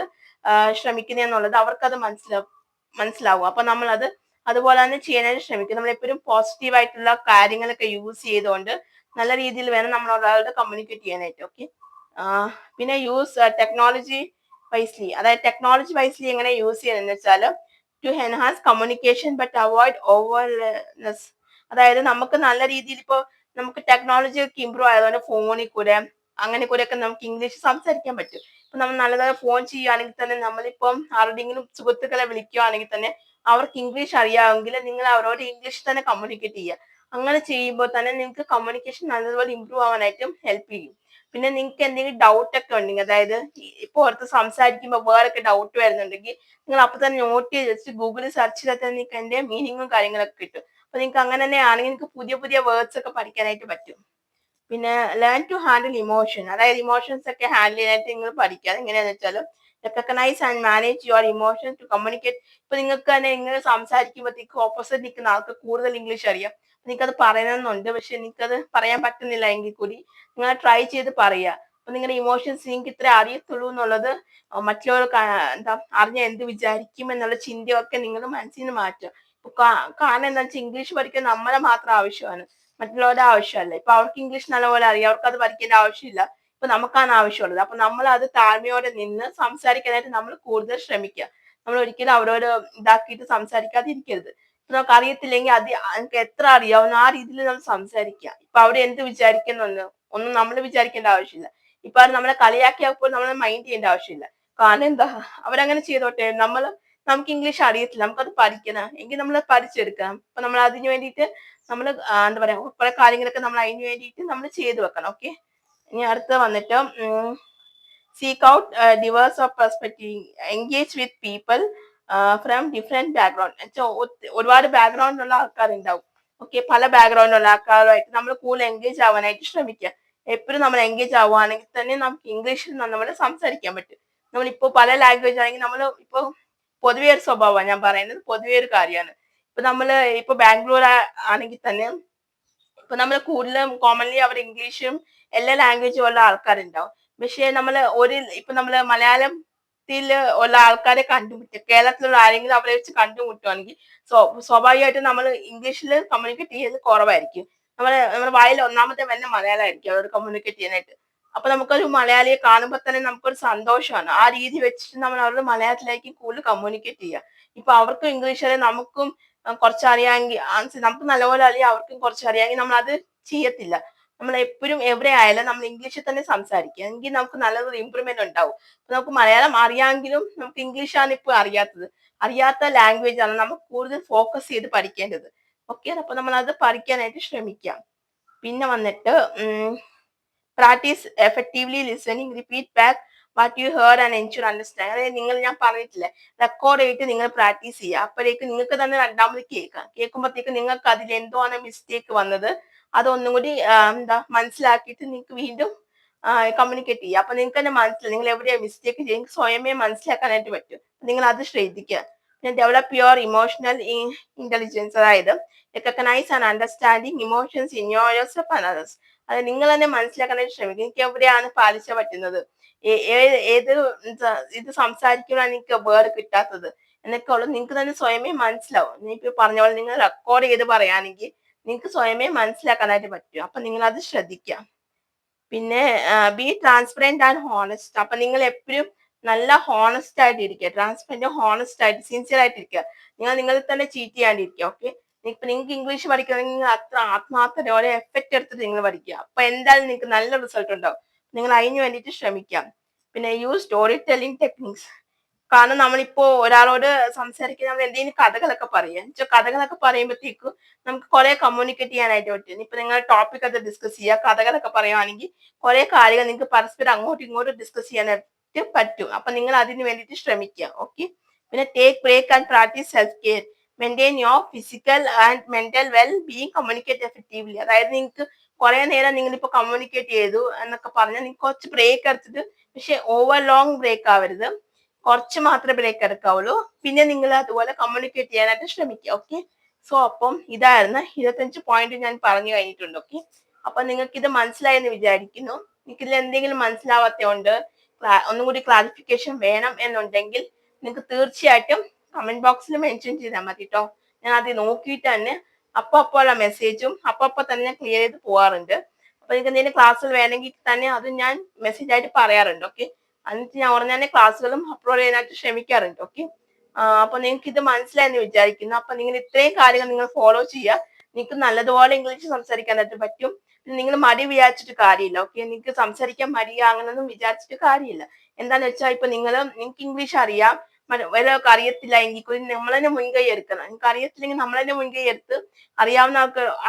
ശ്രമിക്കുന്നതെന്നുള്ളത് അവർക്കത് മനസ്സിലാവും. അപ്പൊ നമ്മളത് അതുപോലെ തന്നെ ചെയ്യാനായിട്ട് ശ്രമിക്കും. നമ്മൾ എപ്പോഴും പോസിറ്റീവ് ആയിട്ടുള്ള കാര്യങ്ങളൊക്കെ യൂസ് ചെയ്തുകൊണ്ട് നല്ല രീതിയിൽ വേണം നമ്മൾ ഒരാളോട് കമ്മ്യൂണിക്കേറ്റ് ചെയ്യാനായിട്ട്. ഓക്കെ. പിന്നെ യൂസ് ടെക്നോളജി വൈസ്ലി, അതായത് ടെക്നോളജി വൈസ്ലി എങ്ങനെ യൂസ് ചെയ്യുന്നതെന്ന് വെച്ചാൽ to enhance communication but avoid overuse. അതായത് നമുക്ക് നല്ല രീതിയിൽ ഇപ്പോൾ നമുക്ക് ടെക്നോളജി ഒക്കെ ഇമ്പ്രൂവ് ആയതുകൊണ്ട് ഫോണിൽ കൂടെ അങ്ങനെ കൂടെ ഒക്കെ നമുക്ക് ഇംഗ്ലീഷ് സംസാരിക്കാൻ പറ്റും. ഇപ്പൊ നമ്മൾ നല്ലതായി ഫോൺ ചെയ്യുകയാണെങ്കിൽ തന്നെ നമ്മളിപ്പം ആരുടെയെങ്കിലും സുഹൃത്തുക്കളെ വിളിക്കുകയാണെങ്കിൽ തന്നെ അവർക്ക് ഇംഗ്ലീഷ് അറിയാമെങ്കിൽ നിങ്ങൾ അവരോട് ഇംഗ്ലീഷിൽ തന്നെ കമ്മ്യൂണിക്കേറ്റ് ചെയ്യുക. അങ്ങനെ ചെയ്യുമ്പോൾ തന്നെ നിങ്ങൾക്ക് കമ്മ്യൂണിക്കേഷൻ നല്ലതുപോലെ ഇമ്പ്രൂവ് ആവാനായിട്ടും ഹെൽപ്പ് ചെയ്യും. പിന്നെ നിങ്ങൾക്ക് എന്തെങ്കിലും ഡൗട്ട് ഒക്കെ ഉണ്ടെങ്കിൽ, അതായത് ഇപ്പൊ ഓർത്ത് സംസാരിക്കുമ്പോൾ വേറൊക്കെ ഡൗട്ട് വരുന്നുണ്ടെങ്കിൽ നിങ്ങൾ അപ്പൊ തന്നെ നോട്ട് ചെയ്ത് വെച്ച് ഗൂഗിളിൽ സെർച്ച് ചെയ്താൽ തന്നെ നിങ്ങൾക്ക് അതിന്റെ മീനിങ്ങും കാര്യങ്ങളൊക്കെ കിട്ടും. അപ്പൊ നിങ്ങൾക്ക് അങ്ങനെ തന്നെ ആണെങ്കിൽ നിങ്ങൾക്ക് പുതിയ പുതിയ വേർഡ്സ് ഒക്കെ പഠിക്കാനായിട്ട് പറ്റും. പിന്നെ ലേൺ ടു ഹാൻഡിൽ ഇമോഷൻ, അതായത് ഇമോഷൻസ് ഒക്കെ ഹാൻഡിൽ ചെയ്യാനായിട്ട് നിങ്ങൾ പഠിക്കുക. എങ്ങനെയാന്ന് വെച്ചാൽ recognise and manage your emotion to communicate. ഇപ്പൊ നിങ്ങൾക്ക് തന്നെ ഇങ്ങനെ സംസാരിക്കുമ്പോഴത്തേക്ക് ഓപ്പോസിറ്റ് നിൽക്കുന്ന ആൾക്ക് കൂടുതൽ ഇംഗ്ലീഷ് അറിയാം, നിങ്ങൾക്കത് പറയണമെന്നുണ്ട്, പക്ഷെ നിങ്ങൾക്കത് പറയാൻ പറ്റുന്നില്ല എങ്കിൽ കൂടി നിങ്ങൾ ട്രൈ ചെയ്ത് പറയുക. അപ്പൊ നിങ്ങളുടെ ഇമോഷൻസ് നിങ്ങൾക്ക് ഇത്ര അറിയത്തുള്ളൂ എന്നുള്ളത് മറ്റുള്ളവർ എന്താ അറിഞ്ഞ എന്ത് വിചാരിക്കും എന്നുള്ള ചിന്തയൊക്കെ നിങ്ങൾ മനസ്സിൽ നിന്ന് മാറ്റുക. കാരണം എന്താ വെച്ചാൽ ഇംഗ്ലീഷ് പഠിക്കാൻ നമ്മളെ മാത്രം ആവശ്യമാണ്, മറ്റുള്ളവരുടെ ആവശ്യമല്ല. ഇപ്പൊ അവർക്ക് ഇംഗ്ലീഷ് നല്ലപോലെ അറിയാം, അവർക്ക് അത് പഠിക്കേണ്ട ആവശ്യമില്ല. ഇപ്പൊ നമുക്കാണ് ആവശ്യമുള്ളത്. അപ്പൊ നമ്മൾ അത് താഴ്മയോടെ നിന്ന് സംസാരിക്കാനായിട്ട് നമ്മൾ കൂടുതൽ ശ്രമിക്കുക. നമ്മൾ ഒരിക്കലും അവരോട് ഇതാക്കിയിട്ട് സംസാരിക്കാതിരിക്കരുത്. ഇപ്പൊ നമുക്ക് അറിയത്തില്ലെങ്കിൽ അത് നമുക്ക് എത്ര അറിയാവുന്ന ആ രീതിയിൽ നമ്മൾ സംസാരിക്കുക. ഇപ്പൊ അവിടെ എന്ത് വിചാരിക്കുന്നുണ്ട് ഒന്നും നമ്മൾ വിചാരിക്കേണ്ട ആവശ്യമില്ല. ഇപ്പൊ അത് നമ്മളെ കളിയാക്കിയപ്പോൾ നമ്മൾ മൈൻഡ് ചെയ്യേണ്ട ആവശ്യമില്ല. കാരണം എന്താ, അവരങ്ങനെ ചെയ്തോട്ടെ. നമുക്ക് ഇംഗ്ലീഷ് അറിയത്തില്ല, നമുക്കത് പഠിക്കണം എങ്കിൽ നമ്മൾ പഠിച്ചെടുക്കണം. അപ്പൊ നമ്മൾ അതിനു വേണ്ടിയിട്ട് നമ്മൾ എന്താ പറയാ കുറെ കാര്യങ്ങളൊക്കെ നമ്മൾ അതിന് വേണ്ടിയിട്ട് നമ്മൾ ചെയ്തു വെക്കണം. ഓക്കെ. ഇനി അടുത്ത് വന്നിട്ട് seek out divorce of perspective, engage with people from different background. വെച്ചാൽ ഒരുപാട് ബാക്ക്ഗ്രൗണ്ടിലുള്ള ആൾക്കാരുണ്ടാവും. ഓക്കെ. പല ബാക്ക്ഗ്രൗണ്ടിലുള്ള ആൾക്കാരുമായിട്ട് നമ്മൾ കൂടുതൽ എൻഗേജ് ആവാനായിട്ട് ശ്രമിക്കുക. എപ്പോഴും നമ്മൾ എൻഗേജ് ആവുകയാണെങ്കിൽ തന്നെ നമുക്ക് ഇംഗ്ലീഷിൽ നമ്മൾ സംസാരിക്കാൻ പറ്റും. നമ്മളിപ്പോ പല ലാംഗ്വേജ് ആണെങ്കിൽ നമ്മൾ ഇപ്പൊ പൊതുവെ ഒരു സ്വഭാവമാണ് ഞാൻ പറയുന്നത്, പൊതുവെ ഒരു കാര്യമാണ്. ഇപ്പൊ നമ്മള് ഇപ്പൊ ബാംഗ്ലൂർ ആണെങ്കിൽ തന്നെ ഇപ്പൊ നമ്മൾ കൂടുതലും കോമൺലി അവർ ഇംഗ്ലീഷും എല്ലാ ലാംഗ്വേജും ഉള്ള ആൾക്കാരുണ്ടാവും. പക്ഷെ ഇപ്പൊ നമ്മള് മലയാളത്തിൽ ഉള്ള ആൾക്കാരെ കണ്ടുമുട്ടുക, കേരളത്തിലുള്ള ആരെങ്കിലും അവരെ വെച്ച് കണ്ടുമുട്ടുവാണെങ്കിൽ സ്വാഭാവികമായിട്ടും നമ്മൾ ഇംഗ്ലീഷിൽ കമ്മ്യൂണിക്കേറ്റ് ചെയ്യുന്നത് കുറവായിരിക്കും. നമ്മുടെ വായിൽ ഒന്നാമത്തെ തന്നെ മലയാളമായിരിക്കും അവരോട് കമ്മ്യൂണിക്കേറ്റ് ചെയ്യാനായിട്ട്. അപ്പൊ നമുക്കൊരു മലയാളിയെ കാണുമ്പോൾ തന്നെ നമുക്കൊരു സന്തോഷമാണ്. ആ രീതി വെച്ചിട്ട് നമ്മൾ അവരോട് മലയാളത്തിലേക്ക് കൂടുതൽ കമ്മ്യൂണിക്കേറ്റ് ചെയ്യുക. ഇപ്പൊ അവർക്കും ഇംഗ്ലീഷ് അറിയാം, നമുക്കും കുറച്ചറിയാമെങ്കിൽ നമുക്ക് നല്ലപോലെ അറിയാം, അവർക്കും കുറച്ചറിയാമെങ്കിൽ നമ്മൾ അത് ചെയ്യത്തില്ല. നമ്മൾ എപ്പോഴും എവിടെ ആയാലും നമ്മൾ ഇംഗ്ലീഷിൽ തന്നെ സംസാരിക്കുക, എങ്കിൽ നമുക്ക് നല്ലൊരു ഇമ്പ്രൂവ്മെന്റ് ഉണ്ടാവും. നമുക്ക് മലയാളം അറിയാമെങ്കിലും നമുക്ക് ഇംഗ്ലീഷാണ് ഇപ്പൊ അറിയാത്ത ലാംഗ്വേജ് ആണ് നമുക്ക് കൂടുതൽ ഫോക്കസ് ചെയ്ത് പഠിക്കേണ്ടത്. ഓക്കെ. അപ്പൊ നമ്മൾ അത് പഠിക്കാനായിട്ട് ശ്രമിക്കാം. പിന്നെ വന്നിട്ട് practice effectively listening, repeat back what you heard and ensure understand. അതായത് ഞാൻ പറഞ്ഞിട്ടില്ലേ, റെക്കോർഡ് ചെയ്തിട്ട് നിങ്ങൾ പ്രാക്ടീസ് ചെയ്യുക. അപ്പോഴേക്കും നിങ്ങൾക്ക് തന്നെ രണ്ടാമത് കേൾക്കുമ്പോഴത്തേക്ക് നിങ്ങൾക്ക് അതിൽ എന്തോആണ് മിസ്റ്റേക്ക് വന്നത് അതൊന്നും കൂടി മനസ്സിലാക്കിയിട്ട് നിങ്ങൾക്ക് വീണ്ടും കമ്മ്യൂണിക്കേറ്റ് ചെയ്യുക. അപ്പൊ നിങ്ങൾക്ക് തന്നെ മനസ്സിലാവും നിങ്ങൾ എവിടെയാ മിസ്റ്റേക്ക് ചെയ്യുക, സ്വയമേ മനസ്സിലാക്കാനായിട്ട് പറ്റും. നിങ്ങൾ അത് ശ്രദ്ധിക്കുക. പിന്നെ ഡെവലപ്പ് യുവർ ഇമോഷണൽ ഇന്റലിജൻസ്, അതായത് recognise and understanding emotions in yourself and others. അത് നിങ്ങൾ തന്നെ മനസ്സിലാക്കാനായിട്ട് ശ്രമിക്കും. എനിക്ക് എവിടെയാണ് പാലിച്ച പറ്റുന്നത്, ഏത് ഇത് സംസാരിക്കുമ്പോഴാണ് എനിക്ക് വേർഡ് കിട്ടാത്തത് എന്നൊക്കെ ഉള്ളത് നിങ്ങൾക്ക് തന്നെ സ്വയമേ മനസ്സിലാവും. നിങ്ങൾക്ക് പറഞ്ഞ പോലെ നിങ്ങൾ റെക്കോർഡ് ചെയ്ത് പറയുകയാണെങ്കിൽ നിങ്ങൾക്ക് സ്വയമേ മനസ്സിലാക്കാനായിട്ട് പറ്റും. അപ്പൊ നിങ്ങൾ അത് ശ്രദ്ധിക്കുക. പിന്നെ ബി ട്രാൻസ്പെറന്റ് ആൻഡ് ഹോണസ്റ്റ്. അപ്പൊ നിങ്ങൾ എപ്പോഴും നല്ല ഹോണസ്റ്റ് ആയിട്ട് ഇരിക്കുക, ട്രാൻസ്പെറന്റ് ഹോണസ്റ്റ് ആയിട്ട് സിൻസിയർ ആയിട്ട് ഇരിക്കുക. നിങ്ങൾ തന്നെ ചീറ്റ് ചെയ്യാണ്ടിരിക്കുക. ഓക്കെ. ഇപ്പൊ നിങ്ങൾക്ക് ഇംഗ്ലീഷ് പഠിക്കണമെങ്കിൽ നിങ്ങൾ അത്ര ആത്മാർത്ഥതയോടെ എഫക്റ്റ് എടുത്തിട്ട് നിങ്ങൾ പഠിക്കുക. അപ്പൊ എന്തായാലും നിങ്ങൾക്ക് നല്ല റിസൾട്ട് ഉണ്ടാവും. നിങ്ങൾ അതിന് വേണ്ടിയിട്ട് ശ്രമിക്കാം. പിന്നെ യൂസ് സ്റ്റോറി ടെല്ലിംഗ് ടെക്നിക്സ്. കാരണം നമ്മളിപ്പോ ഒരാളോട് സംസാരിക്കുന്ന നമ്മൾ എന്തെങ്കിലും കഥകളൊക്കെ പറയാം. കഥകളൊക്കെ പറയുമ്പോഴത്തേക്കും നമുക്ക് കുറെ കമ്മ്യൂണിക്കേറ്റ് ചെയ്യാനായിട്ട് പറ്റും. ഇപ്പൊ നിങ്ങൾ ടോപ്പിക് ഒക്കെ ഡിസ്കസ് ചെയ്യുക, കഥകളൊക്കെ പറയുവാണെങ്കിൽ കുറെ കാര്യങ്ങൾ നിങ്ങൾക്ക് പരസ്പരം അങ്ങോട്ടും ഇങ്ങോട്ടും ഡിസ്കസ് ചെയ്യാനായിട്ട് പറ്റും. അപ്പൊ നിങ്ങൾ അതിന് വേണ്ടിയിട്ട് ശ്രമിക്കുക. ഓക്കെ. പിന്നെ take break and practise self care, maintain your physical and mental well being, communicate effectively. അതായത് നിങ്ങൾക്ക് കുറെ നേരം നിങ്ങളിപ്പോ കമ്മ്യൂണിക്കേറ്റ് ചെയ്തു എന്നൊക്കെ പറഞ്ഞാൽ നിങ്ങൾക്ക് കുറച്ച് ബ്രേക്ക് എടുത്തിട്ട്, പക്ഷെ ഓവർ ലോങ് ബ്രേക്ക് ആവരുത്. കുറച്ച് മാത്രമേ ബ്രേക്ക് എടുക്കാവുള്ളൂ. പിന്നെ നിങ്ങൾ അതുപോലെ കമ്മ്യൂണിക്കേറ്റ് ചെയ്യാനായിട്ട് ശ്രമിക്കുക. ഓക്കെ, സോ അപ്പം ഇതായിരുന്നു 25 പോയിന്റ് ഞാൻ പറഞ്ഞു കഴിഞ്ഞിട്ടുണ്ട്. ഓക്കെ, അപ്പൊ നിങ്ങൾക്ക് ഇത് മനസ്സിലായെന്ന് വിചാരിക്കുന്നു. നിങ്ങൾക്ക് ഇതിൽ എന്തെങ്കിലും മനസ്സിലാവാത്തതുകൊണ്ട് ഒന്നും കൂടി ക്ലാരിഫിക്കേഷൻ വേണം എന്നുണ്ടെങ്കിൽ നിങ്ങൾക്ക് തീർച്ചയായിട്ടും കമന്റ് ബോക്സിൽ മെൻഷൻ ചെയ്താൽ മതി കേട്ടോ. ഞാൻ അത് നോക്കിയിട്ട് തന്നെ അപ്പുള്ള മെസ്സേജും അപ്പൊ തന്നെ ഞാൻ ക്ലിയർ ചെയ്ത് പോവാറുണ്ട്. അപ്പൊ നിങ്ങൾക്ക് എന്തെങ്കിലും ക്ലാസ്സുകൾ വേണമെങ്കിൽ തന്നെ അത് ഞാൻ മെസ്സേജ് ആയിട്ട് പറയാറുണ്ട്. ഓക്കെ, എന്നിട്ട് ഞാൻ ഉടനെ തന്നെ ക്ലാസ്സുകളും അപ്ലോഡ് ചെയ്യാനായിട്ട് ശ്രമിക്കാറുണ്ട്. ഓക്കെ, അപ്പൊ നിങ്ങൾക്ക് ഇത് മനസ്സിലായെന്ന് വിചാരിക്കുന്നു. അപ്പൊ നിങ്ങൾ ഇത്രയും കാര്യങ്ങൾ നിങ്ങൾ ഫോളോ ചെയ്യുക. നിങ്ങൾക്ക് നല്ലതുപോലെ ഇംഗ്ലീഷ് സംസാരിക്കാനായിട്ട് പറ്റും. നിങ്ങൾ മടി വിചാരിച്ചിട്ട് കാര്യമില്ല. ഓക്കെ, നിങ്ങൾക്ക് സംസാരിക്കാൻ മടിയാ അങ്ങനൊന്നും വിചാരിച്ചിട്ട് കാര്യമില്ല. എന്താന്ന് വെച്ചാൽ ഇപ്പൊ നിങ്ങൾക്ക് ഇംഗ്ലീഷ് അറിയാം, ഒരാൾക്ക് അറിയത്തില്ല എങ്കിൽ കൂടി നമ്മൾ തന്നെ മുൻകൈ എടുക്കണം. നിങ്ങൾക്ക് അറിയത്തില്ലെങ്കിൽ നമ്മൾ തന്നെ മുൻകൈ എടുത്ത് അറിയാവുന്ന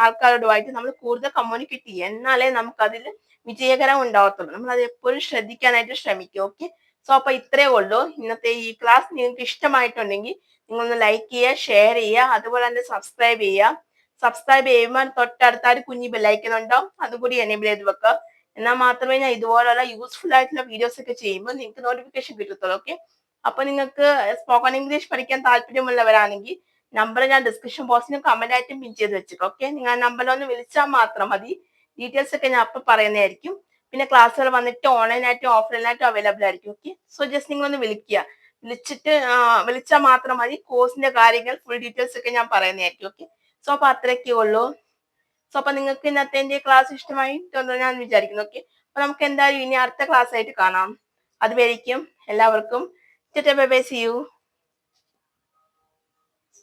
ആൾക്കാരോടുമായിട്ട് നമ്മൾ കൂടുതൽ കമ്മ്യൂണിക്കേറ്റ് ചെയ്യുക. എന്നാലേ നമുക്ക് അതിൽ വിജയകരം ഉണ്ടാവത്തുള്ളൂ. നമ്മൾ അത് എപ്പോഴും ശ്രദ്ധിക്കാനായിട്ട് ശ്രമിക്കും. ഓക്കെ, സോ അപ്പൊ ഇത്രയേ ഉള്ളൂ ഇന്നത്തെ ഈ ക്ലാസ്. നിങ്ങൾക്ക് ഇഷ്ടമായിട്ടുണ്ടെങ്കിൽ നിങ്ങളൊന്ന് ലൈക്ക് ചെയ്യുക, ഷെയർ ചെയ്യുക, അതുപോലെ തന്നെ സബ്സ്ക്രൈബ് ചെയ്യുക. സബ്സ്ക്രൈബ് ചെയ്യുമ്പോൾ തൊട്ടടുത്ത ഒരു കുഞ്ഞു ബെല്ലൈക്കൺ ഉണ്ടാവും, അതുകൂടി എനേബിൾ ചെയ്ത് വെക്കുക. എന്നാൽ മാത്രമേ ഞാൻ ഇതുപോലുള്ള യൂസ്ഫുൾ ആയിട്ടുള്ള വീഡിയോസ് ഒക്കെ ചെയ്യുമ്പോൾ നിങ്ങൾക്ക് നോട്ടിഫിക്കേഷൻ കിട്ടത്തുള്ളൂ. ഓക്കെ, അപ്പൊ നിങ്ങൾക്ക് സ്പോക്കൺ ഇംഗ്ലീഷ് പഠിക്കാൻ താല്പര്യമുള്ളവരാണെങ്കിൽ നമ്പർ ഞാൻ ഡിസ്ക്രിപ്ഷൻ ബോക്സിലും കമന്റ് ആയിട്ടും പിൻ ചെയ്ത് വെച്ചേക്കും. ഓക്കെ, നിങ്ങൾ ആ നമ്പറിൽ ഒന്ന് വിളിച്ചാൽ മാത്രം മതി. ഡീറ്റെയിൽസ് ഒക്കെ ഞാൻ അപ്പൊ പറയുന്നതായിരിക്കും. പിന്നെ ക്ലാസ്സുകൾ വന്നിട്ട് ഓൺലൈനായിട്ടും ഓഫ്ലൈനായിട്ടും അവൈലബിൾ ആയിരിക്കും. ഓക്കെ, സോ ജസ്റ്റ് നിങ്ങളൊന്ന് വിളിക്കുക. വിളിച്ചാൽ മാത്രം മതി. കോഴ്സിന്റെ കാര്യങ്ങൾ ഫുൾ ഡീറ്റെയിൽസ് ഒക്കെ ഞാൻ പറയുന്നതായിരിക്കും. ഓക്കെ, സോ അപ്പൊ അത്രയൊക്കെ ഉള്ളൂ. സോ അപ്പൊ നിങ്ങൾക്ക് ഇന്നത്തെ എന്റെ ക്ലാസ് ഇഷ്ടമായി ഞാൻ വിചാരിക്കുന്നു. ഓക്കെ, അപ്പൊ നമുക്ക് എന്തായാലും ഇനി അടുത്ത ക്ലാസ് ആയിട്ട് കാണാം. അതുവരേക്കും എല്ലാവർക്കും ബൈ ബൈ, സി യു.